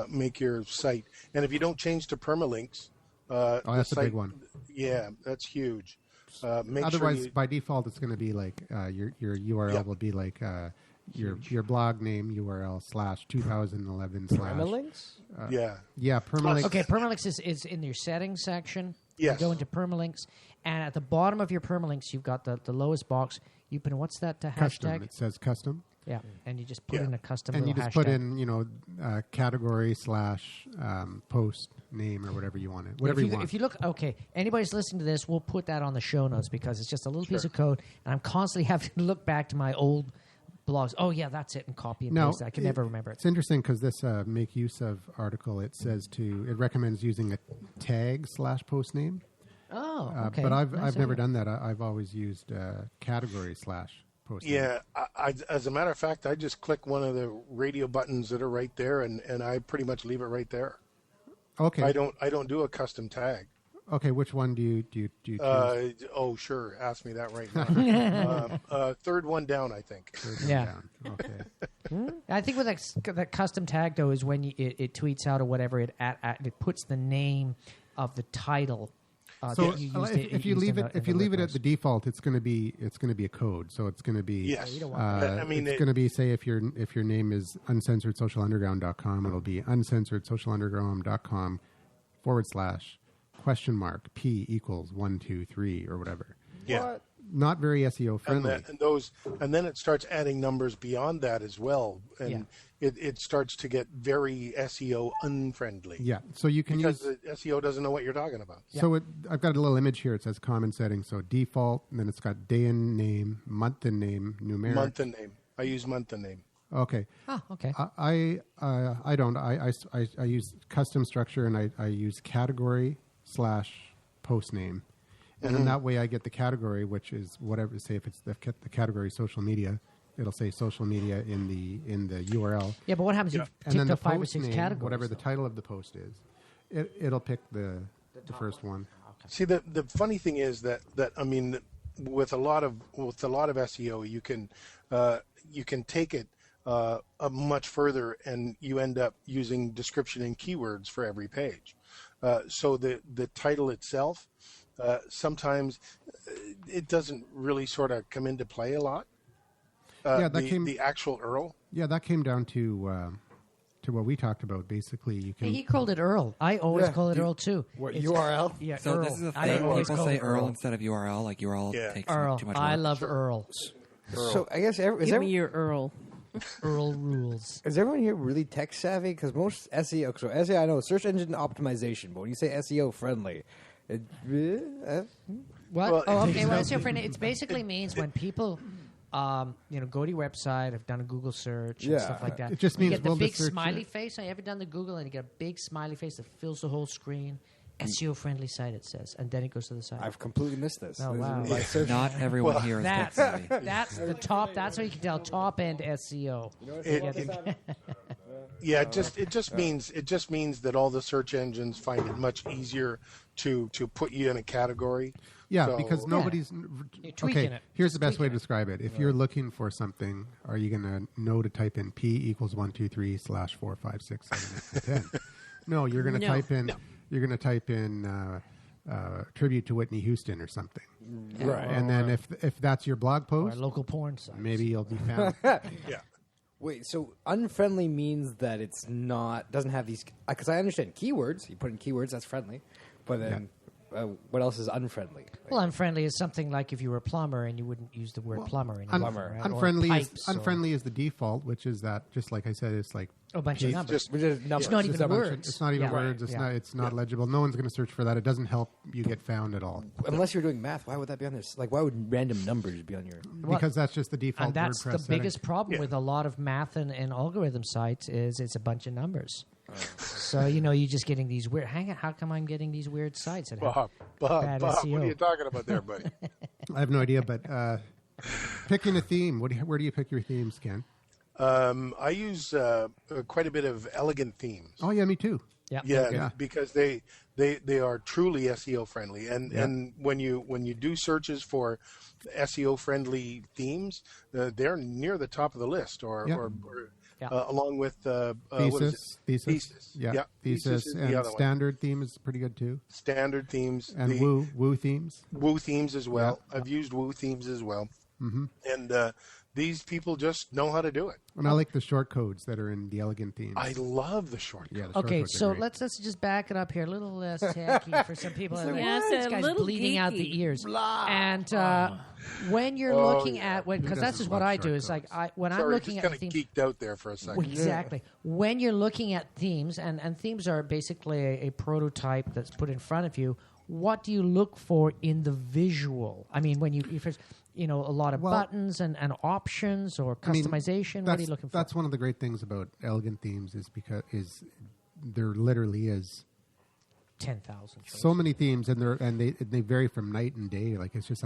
make your site. And if you don't change to permalinks, that's a big one. Yeah, that's huge. Otherwise, by default, it's going to be like your URL will be like your blog name URL / 2011 / Permalinks? Yeah, permalinks. Okay, permalinks is in your settings section. Yes. You go into permalinks, and at the bottom of your permalinks, you've got the lowest box. You put in, what's that Custom. hashtag? It says custom. Yeah, and you just put in a custom And you little just hashtag. put in, category / post name or whatever you want it. Whatever you want. If you look, okay, anybody's listening to this, we'll put that on the show notes because it's just a little piece of code, and I'm constantly having to look back to my old blogs. Oh, yeah, that's it, and copy and paste it. I can never remember it. It's interesting because this make use of article, it says it recommends using a tag / post name. Oh, okay. But I've Nice never idea. done that. I've always used category / post name. Yeah, I, as a matter of fact, I just click one of the radio buttons that are right there, and I pretty much leave it right there. Okay. I don't do a custom tag. Okay, which one do you choose? Oh, sure. Ask me that right now. Third one down, I think. Yeah. Down. Okay. I think with that custom tag though is when it tweets out or whatever it puts the name of the title. So that you used if you leave it WordPress. at the default, it's going to be a code. So it's going to be Yes. you don't want I mean, it's going to be, say, if your name is uncensoredsocialunderground.com, it'll be uncensoredsocialunderground.com / P = 1 2 3 or whatever. Yeah. Not very SEO friendly. And then it starts adding numbers beyond that as well, and it starts to get very SEO unfriendly. Yeah, so you can because use the SEO doesn't know what you're talking about. So I've got a little image here. It says common settings. So default, and then it's got day and name, month and name, numeric. Month and name. I use month and name. Okay. Oh, okay. I don't. I use custom structure, and I use category / post name, and then that way I get the category, which is whatever. Say if it's the category social media, it'll say social media in the URL. Yeah, but what happens if And you then tick the up 5 or post 6 name, categories? whatever the title of the post is, it'll pick the first one. See, the funny thing is that I mean, with a lot of SEO, you can take it much further, and you end up using description and keywords for every page. So the title itself, sometimes it doesn't really sort of come into play a lot. The actual URL. Yeah, that came down to what we talked about. Basically, you can. Hey, he called it Earl. I always call it Earl too. What, It's- URL? Yeah, So Earl. this is a I thing. always People call say it Earl instead of URL. Like URL takes Earl. too much work. I love Earl. So I guess Give me your Earl. Earl rules. is everyone here really tech savvy? Because most SEO, so SEO, I know search engine optimization, but when you say SEO friendly, What? Well, oh, okay. Well, SEO friendly. It basically means when people, go to your website, have done a Google search and Yeah. stuff like that. It just you means get the will the big search- smiley face. Have you ever done the Google and you get a big smiley face that fills the whole screen? SEO friendly site, it says, and then it goes to the site. I've completely missed this. Oh, This is wow. my search- Not everyone here is tech savvy. That's the top. That's how you can tell top end SEO. It just means that all the search engines find it much easier to put you in a category. Yeah, So- because nobody's. You're tweaking Okay, it. here's the best way to tweaking it. describe it. If you're looking for something, are you going to know to type in P = 1 2 3 / 4 5 6 7 8 10? No, you're going to No. type in. You're going to type in tribute to Whitney Houston or something. Right. And then if that's your blog Or post, local porn site. maybe you'll be found. Yeah. Wait, so unfriendly means that it's not doesn't have these because I understand keywords. You put in keywords, that's friendly, but then what else is unfriendly? Well, unfriendly is something like if you were a plumber and you wouldn't use the word plumber anymore. Right? Unfriendly is the default, which is that, just like I said, it's like a bunch of numbers. It's not even words. It's not even words. It's not legible. No one's going to search for that. It doesn't help you get found at all. Unless you're doing math, why would that be on this? Like, why would random numbers be on your? Because that's just the default. And that's WordPress the biggest problem with a lot of math and algorithm sites is it's a bunch of numbers. So you're just getting these weird. Hang on, how come I'm getting these weird sites? That Bob, bad what SEO? are you talking about there, buddy? I have no idea, but picking a theme. Where do you pick your themes, Ken? I use quite a bit of elegant themes. Oh yeah, me too. Yeah, because they are truly SEO friendly, and when you do searches for SEO friendly themes, they're near the top of the list, along with Thesis. Yeah, Thesis and standard theme is pretty good too. Standard themes and Woo themes. Woo themes as well. Yeah. I've used Woo themes as well, and these people just know how to do it. And I like the short codes that are in the elegant themes. I love the short codes. Okay, so let's just back it up here. A little less tacky for some people. This guy's bleeding geeky. out the ears. Blah. And when you're looking at because that's just what I do. Is like when I'm looking at kind of geeked out there for a second. Exactly. When you're looking at themes, and themes are basically a prototype that's put in front of you. What do you look for in the visual? I mean, when if it's a lot of buttons and options or customization. What are you looking for? That's one of the great things about elegant themes is there literally is 10,000. So many themes, and they vary from night and day. Like it's just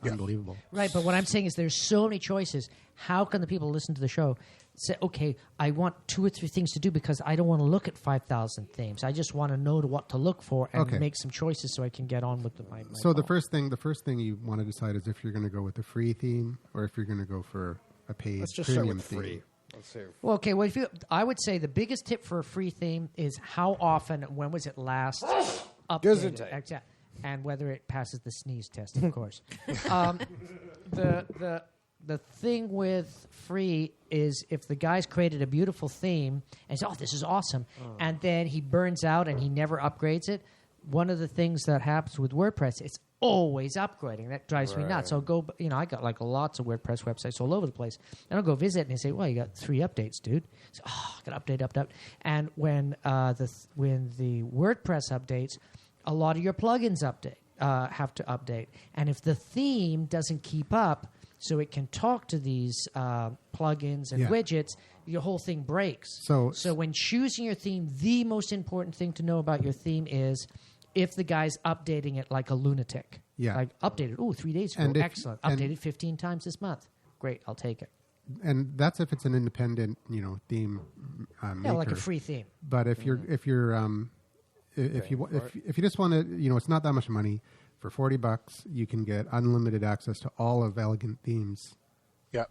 unbelievable. Right, but what I'm saying is there's so many choices. How can the people listen to the show say, okay, I want 2 or 3 things to do because I don't want to look at 5,000 themes. I just want to know what to look for and make some choices so I can get on with my So the first thing you want to decide is if you're going to go with a free theme or if you're going to go for a paid Let's just premium start with theme. free. Let's see. Well, okay. Well, I would say the biggest tip for a free theme is how often, when was it last updated, and whether it passes the sneeze test, of course. The thing with free is if the guy's created a beautiful theme and says, "Oh, this is awesome," and then he burns out and he never upgrades it. One of the things that happens with WordPress, it's always upgrading. That drives me nuts. So I'll go, I got like lots of WordPress websites all over the place. And I'll go visit and they say, well, you got 3 updates, dude. So, I got to update. And when the WordPress updates, a lot of your plugins have to update. And if the theme doesn't keep up, so it can talk to these plugins and widgets, your whole thing breaks. So when choosing your theme, the most important thing to know about your theme is if the guy's updating it like a lunatic. Yeah. Like, updated, 3 days ago, excellent. Updated 15 times this month. Great, I'll take it. And that's if it's an independent, theme maker. Like a free theme. But if you just want to, it's not that much money. For $40, you can get unlimited access to all of Elegant Themes. Yeah.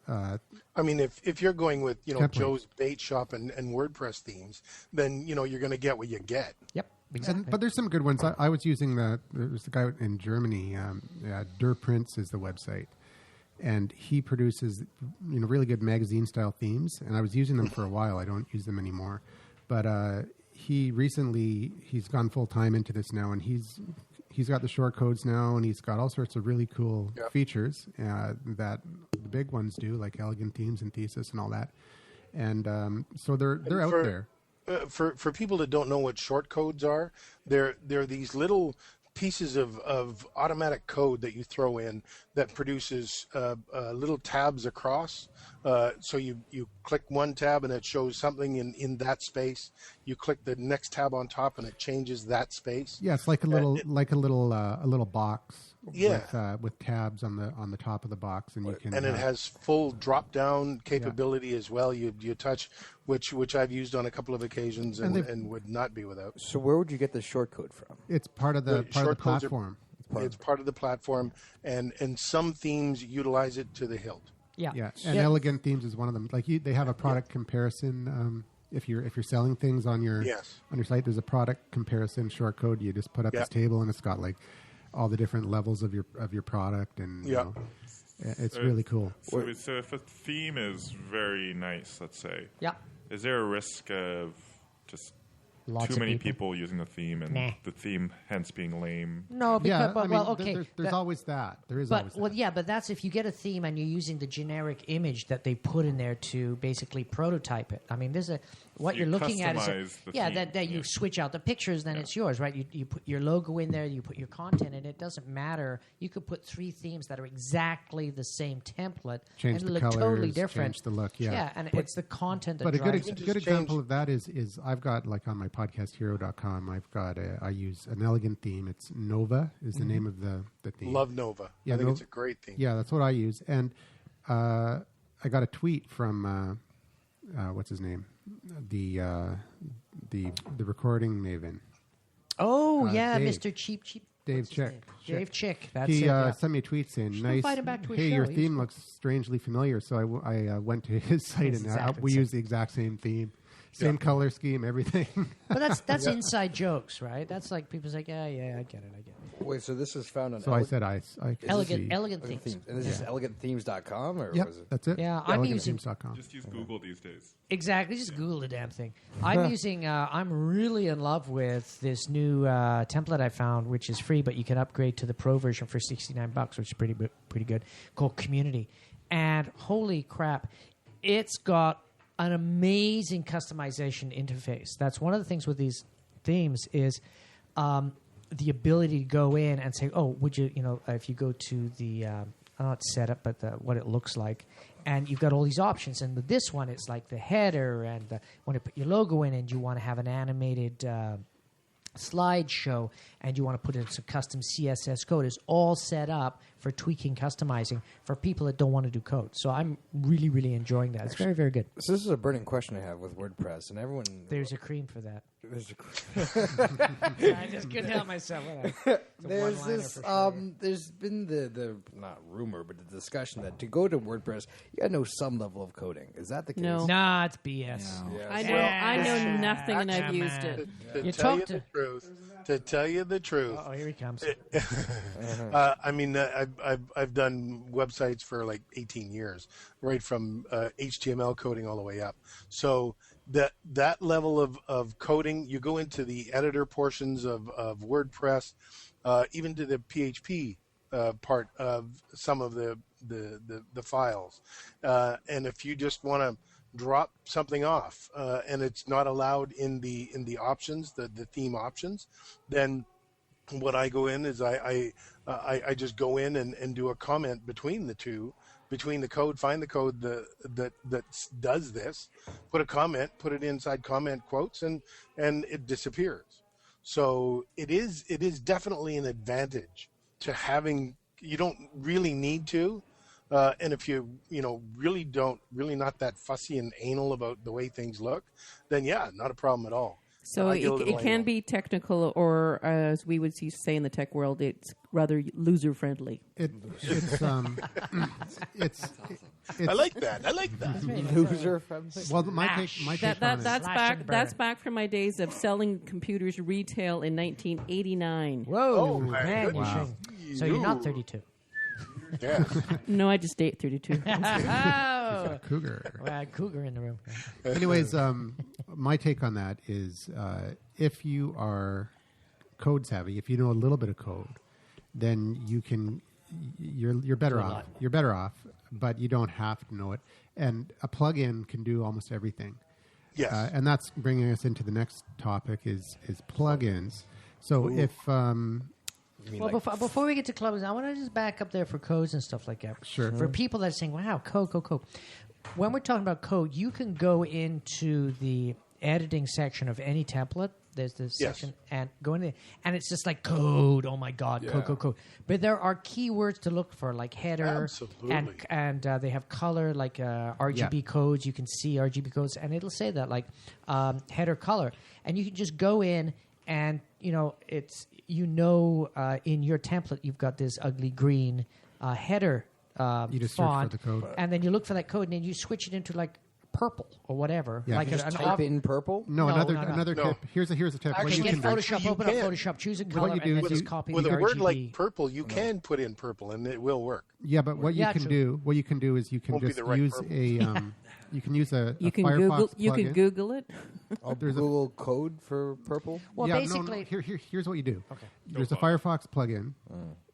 I mean, if you're going with Joe's Bait Shop and WordPress themes, then you're going to get what you get. Yep. Exactly. But there's some good ones. I was using there's the guy in Germany. Der Prince is the website, and he produces really good magazine style themes. And I was using them for a while. I don't use them anymore, but he's gone full time into this now, and he's got the short codes now, and he's got all sorts of really cool features that the big ones do, like Elegant Themes and Thesis and all that. And so they're out there. For people that don't know what short codes are, they're these little pieces of automatic code that you throw in that produces little tabs across. So you click one tab and it shows something in that space. You click the next tab on top and it changes that space. Yeah, it's like a little box. Yeah. With tabs on the top of the box, and you can. And it has full drop down capability as well. You touch, which I've used on a couple of occasions and would not be without. So where would you get the shortcode from? It's part of the platform. It's part of the platform, and some themes utilize it to the hilt. Yeah. And Elegant Themes is one of them. Like they have a product comparison. If you're selling things on your site, there's a product comparison short code. You just put up this table, and it's got like all the different levels of your product, and it's really cool. So if a theme is very nice, let's say, yeah, is there a risk of just Lots too of many people using the theme, and Nah. the theme hence being lame. No, because Yeah, I mean, okay. there's always that. There is always that. Well, yeah, but that's if you get a theme and you're using the generic image that they put in there to basically prototype it. I mean, there's what So you're you looking at is customize the that theme, you yeah. switch out the pictures, then it's yours, right? You put your logo in there, you put your content in. It doesn't matter. You could put 3 themes that are exactly the same template Change and the look colors, totally different. change the look, yeah. Yeah, and it's the content that But a drives good it. good example of that is I've got, like, on my podcasthero.com, I've got I use an elegant theme. It's Nova is the name of the theme. Love Nova. Yeah, I think it's a great theme. Yeah, that's what I use. And I got a tweet from what's his name, the recording maven. Oh yeah, Dave. Mr. Cheap. Dave what's his Chick. name? Dave Chick. That's He it. Yeah. sent me a tweet saying, Should "Nice, invite him back to his hey, show. your He's theme cool." looks strangely familiar." So I went to his site It's and exactly we the use the exact same theme, same color scheme, everything. But that's inside jokes, right? That's like people say, yeah, I get it. Wait, so this is found on So I said I Elegant Elegant themes. Themes. And this is elegantthemes.com? Or Yep, was it? that's it. Yeah, I'm elegantthemes.com. Just use Google these days. Exactly. Just Google the damn thing. I'm using. I'm really in love with this new template I found, which is free, but you can upgrade to the pro version for $69, which is pretty good. Called Community, and holy crap, it's got an amazing customization interface. That's one of the things with these themes is the ability to go in and say, oh, would you, if you go to the not setup, but what it looks like. And you've got all these options. And with this one, it's like the header and when you put your logo in and you want to have an animated slideshow and you want to put in some custom CSS code, is all set up for tweaking, customizing for people that don't want to do code. So I'm really, really enjoying that. It's very, very good. So this is a burning question I have with WordPress, and everyone... There's a cream for that. There's a I just couldn't help myself. There's this. There's been the not rumor, but the discussion that to go to WordPress, you got to know some level of coding. Is that the case? No. Nah, it's BS. Yes. I know nothing, and I've Come used on. it. You To tell you the truth, Oh, here he comes. I mean, I've done websites for like 18 years, right from HTML coding all the way up. So that level of coding, you go into the editor portions of WordPress, even to the PHP part of some of the files, and if you just want to drop something off and it's not allowed in the options, the theme options, then what I go in is I just go in and do a comment between the two, between the code, find the code that does this, put a comment, put it inside comment quotes, and it disappears. So it is definitely an advantage to having. You don't really need to. And if you really not that fussy and anal about the way things look, then yeah, not a problem at all. So it can be technical, or as we would say in the tech world, it's rather loser friendly. It's I like that. Loser friendly. Well, my take on it. That's back from my days of selling computers retail in 1989. Whoa, my man, goodness. So you're not 32. Yeah. No, I just date 32. Oh, Cougar. cougar in the room. Anyways, my take on that is if you are code savvy, if you know a little bit of code, then you're better off. You're better off, but you don't have to know it. And a plugin can do almost everything. Yes. And that's bringing us into the next topic is plugins. So if Well, before we get to clubs, I want to just back up there for codes and stuff like that. Sure. For people that are saying, wow, code. When we're talking about code, you can go into the editing section of any template. There's this section and go in there, and it's just like code. Oh my God, code. But there are keywords to look for, like header, Absolutely. and they have color, like RGB codes. You can see RGB codes, and it'll say that like header color, and you can just go in and it's in your template you've got this ugly green header you just font, search for the code. and then you look for that code, and then you switch it into like purple or whatever. Yeah, like you Just type in purple? No, No, another no. tip. Here's a tip. Actually, What you get can do. Photoshop, open up can. Photoshop, choose a What color, you do and then is just you- copy With the a word RGB. like purple, you can put in purple, and it will work. Yeah, but what you Yeah, can true. do is you can Won't be just the right use purple. you can use a You can Firefox Google. You plugin. can Google it. There's a Google code for purple? Well, yeah, basically, here's what you do. Okay. There's a Firefox plugin,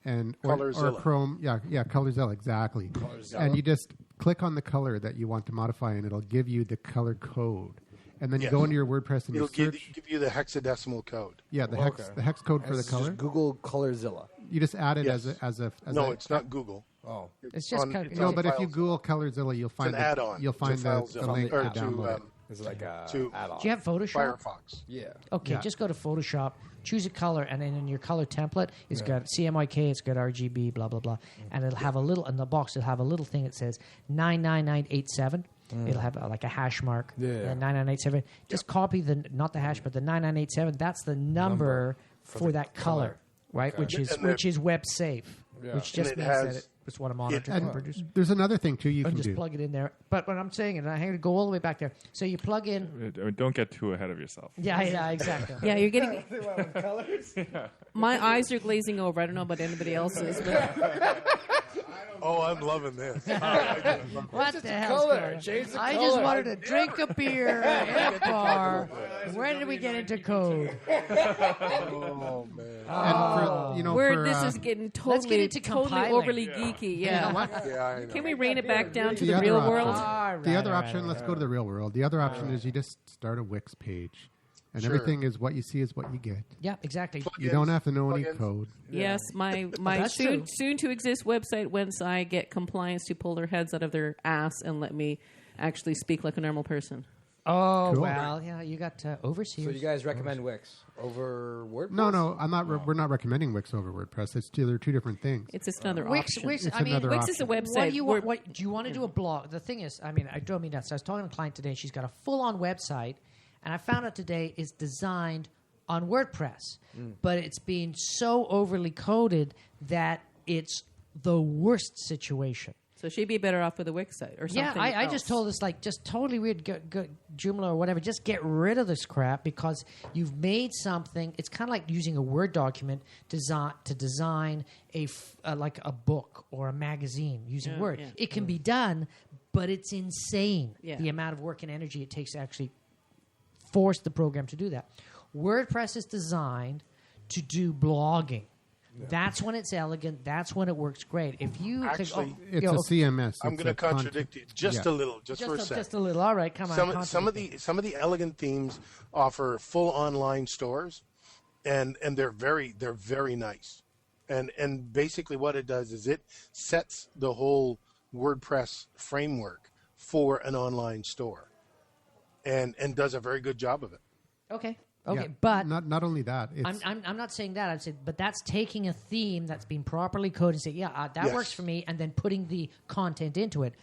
and or Colorzilla. Chrome. Yeah, Colorzilla, exactly. And you just click on the color that you want to modify, and it'll give you the color code. And then you Yes. go into your WordPress and It'll you search. give you the hexadecimal code. Yeah, the hex code for the It's color. just Google Colorzilla. You just add it Yes. as a. No, it's not Google. Oh. It's just kind of- No, on but if you FileZilla. Google Colorzilla, you'll find an add-on You'll to find the FileZilla, link or to to, download it. It's like a to add-on. do you have Photoshop? Firefox. Yeah. Okay, Yeah. just go to Photoshop, choose a color, and then in your color template, it's got CMYK, it's got RGB, blah blah blah, and it'll have a little in the box. It'll have a little thing that says 99987. It'll have like a hash mark. Yeah. 9987. Just copy not the hash, but the 9987. That's the number for that color, right? Which is And the- which is web safe. Yeah. Which just And it means that has- it's what a monitor And can produce. there's another thing too you And can just do. plug it in there. But what I'm saying, and I have to go all the way back there. So you plug in. Don't get too ahead of yourself. Yeah, exactly. Yeah, you're getting. My eyes are glazing over. I don't know about anybody else's, but Oh, I'm loving this. What the hell's color. going on? Change the I color. just wanted to drink a beer in a bar. When did we get into code? Oh man. And for, where for, this is getting Let's totally, get into totally compiling. overly geeky. Yeah. Yeah, I know. Can we rein it back down to The the other real option. world? The other option, let's go to the real world. The other option is you just start a Wix page. And Sure. everything is what you see is what you get. Yeah, exactly. You don't have to know any Plugins. code. Yes, my that's true. soon to exist website once I get compliance to pull their heads out of their ass and let me actually speak like a normal person. Oh, Cool. well, yeah, you got overseers. So you guys recommend Wix over WordPress? No, I'm not. We're not recommending Wix over WordPress. They're two different things. It's just another Wix, option. Wix, It's I mean, another Wix is a option. website. what do you want? where- What do you want to do a blog? The thing is, I mean, I drove me nuts. I was talking to a client today. She's got a full-on website, and I found out today it's designed on WordPress, but it's being so overly coded that it's the worst situation. So she'd be better off with a Wix site or something. Yeah, I just else. told this like just totally weird Joomla or whatever. Just get rid of this crap because you've made something. It's kind of like using a Word document to design like a book or a magazine using Yeah, Word. yeah. It can be done, but it's insane Yeah. the amount of work and energy it takes to actually force the program to do that. WordPress is designed to do blogging. That's when it's elegant. That's when it works great. If you Actually, think, It's you a know, CMS. I'm It's going a to contradict you just yeah. a little, just for a second. just a little. All right, come on. Some of contradict me. the elegant themes offer full online stores, and they're very nice, and basically what it does is it sets the whole WordPress framework for an online store, and does a very good job of it. Okay, Yeah, but not only that. It's, I'm not saying that. I'm saying, but that's taking a theme that's been properly coded and say, yeah, that Yes. works for me, and then putting the content into it.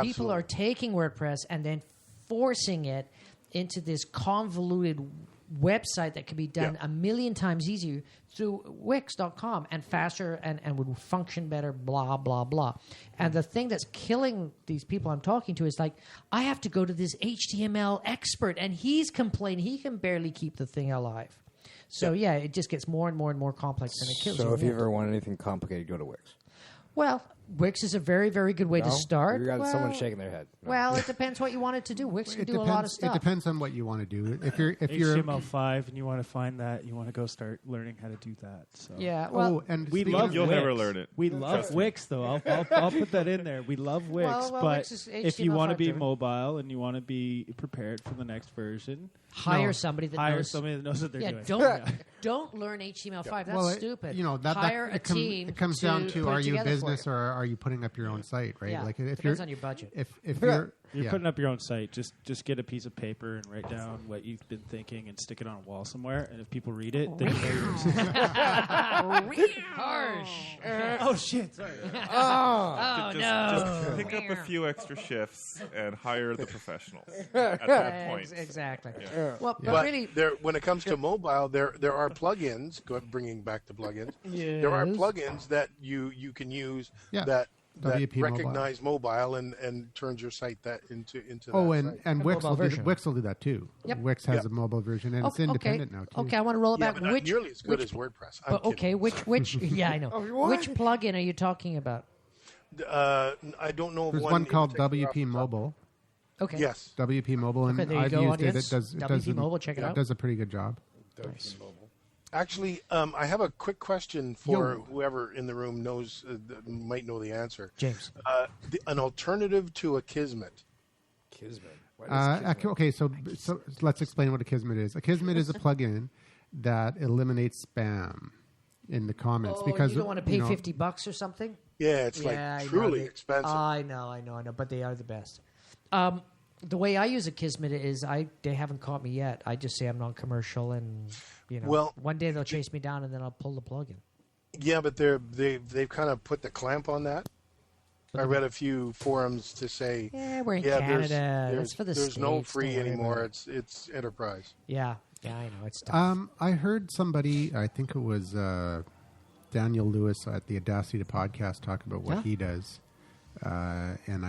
People Absolutely. are taking WordPress and then forcing it into this convoluted website that can be done Yeah. a million times easier through Wix.com and faster and would function better, blah, blah, blah. And the thing that's killing these people I'm talking to is like, I have to go to this HTML expert and he's complaining he can barely keep the thing alive. So, yeah, it just gets more and more and more complex and it kills you. So if you Yeah. ever want anything complicated, go to Wix. Well, Wix is a very, very good way to No? start. You got well, someone shaking their head. No. Well, it depends what you want it to do. Wix can it do depends. a lot of stuff. It depends on what you want to do. If you're HTML5 and you want to find that, you want to go start learning how to do that. So. Yeah, well, oh, and We speaking love of- You'll Wix. never learn it. We love Trust me. Wix, though. I'll put that in there. We love Wix, Well, but Wix is if you want to be HTML5 driven. mobile and you want to be prepared for the next version, hire somebody that hire knows. somebody that knows what they're Yeah, doing. don't learn HTML5. That's well, stupid. Hire hire a team. It comes down to to put are it you a together for business you. or are you putting up your own site, right? Yeah, Like if depends you're on your budget. if you're You're yeah. putting up your own site. Just get a piece of paper and write down what you've been thinking and stick it on a wall somewhere. And if people read it, then you know Harsh. oh shit! Sorry. Oh, Just pick up a few extra shifts and hire the professionals at that point. Exactly. Well, but But really, when it comes to mobile, there are plugins. Bringing back the plugins, there are plugins that you can use Yeah. WP Mobile. recognize mobile and turns your site that into Oh, that site. and Wix will do that too. Yep. Wix has a mobile version, and it's independent now too. Okay, I want to roll it back. But not nearly as good as WordPress. I'm kidding. which yeah, I know. Which plugin are you talking about? I don't know of There's one one called in particular off the WP top. Mobile. Okay. Yes. WP Mobile, and there you I've go, used audience. it. It does WP Mobile, check it out. It does a pretty good job. WP Mobile. Actually, I have a quick question for whoever in the room knows might know the answer. James. An alternative to a Kismet. Kismet. What is Kismet? Okay, so let's explain what a Kismet is. A Kismet is a plugin that eliminates spam in the comments because you don't want to pay $50 or something. Yeah, it's truly expensive. I know, but they are the best. The way I use a Kismet is they haven't caught me yet. I just say I'm non-commercial, and one day they'll chase me down, and then I'll pull the plug in. Yeah, but they've kind of put the clamp on that. I read a few forums to say, we're in Canada. There's for the there's no States, free don't worry anymore. about It's enterprise. Yeah, I know it's tough. I heard somebody, I think it was Daniel Lewis at the Audacity to Podcast, talk about what he does. And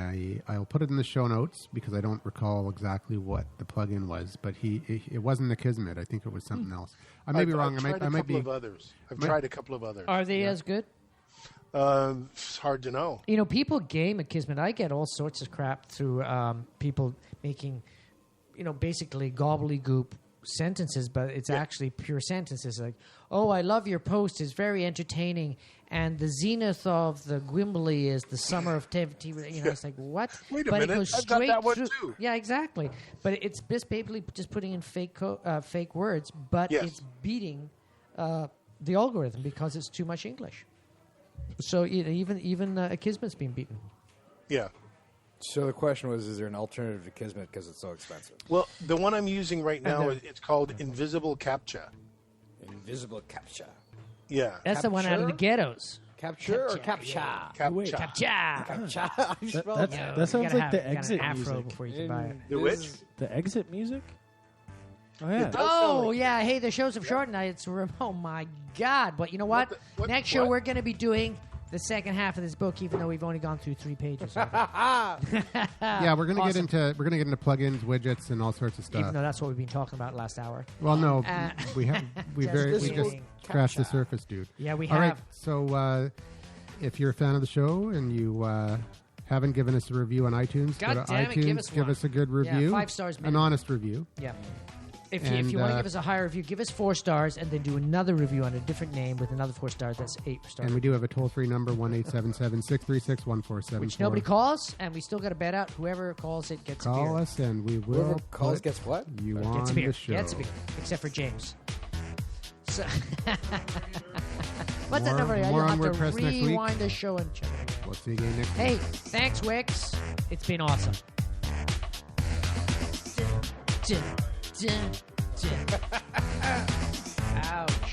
I'll put it in the show notes because I don't recall exactly what the plugin was, but it wasn't a Kismet. I think it was something else. I may be wrong. I've tried a couple of others. I've tried a couple of others. Are they as good? It's hard to know. People game at Kismet. I get all sorts of crap through people making, basically gobbledygook sentences, but it's actually pure sentences like, "Oh, I love your post. It's very entertaining." And the zenith of the Gwimbly is the summer of TV. It's like, what? Wait a but minute, it goes I've got straight that one through. too. Yeah, exactly. But it's just basically just putting in fake words, but it's beating the algorithm because it's too much English. So even Kismet's been beaten. Yeah. So the question was, is there an alternative to Kismet because it's so expensive? Well, the one I'm using right now, it's called Invisible CAPTCHA. Invisible CAPTCHA. Yeah. That's the one out of the ghettos. Capture or CAPTCHA? CAPTCHA. That sounds like the exit afro music. before you can buy it. The which? The exit music? Oh, yeah. Hey, the shows have shortened. Oh, my God. But you know what? Next show, we're going to be doing the second half of this book, even though we've only gone through 3 pages. Yeah, we're gonna get into plugins, widgets, and all sorts of stuff. Even though that's what we've been talking about last hour. Well, no, we just scratched the surface, dude. Yeah, we all have. Right, so if you're a fan of the show and you haven't given us a review on iTunes, go to iTunes, give us a good review, 5 stars, an honest review. Yeah. If you want to give us a higher review, give us 4 stars, and then do another review on a different name with another 4 stars. That's 8 stars. And we do have a toll-free number, 1-877-636-1474. Which nobody calls, and we still got to bet out whoever calls it gets beer. Call us, and we will. Whoever calls gets what? You gets on beer. the show. Gets beer, except for James. So what's that number? You'll on have to WordPress next week. rewind the show and check it again. We'll see you again next week. Hey, thanks, Wix. It's been awesome. Ouch.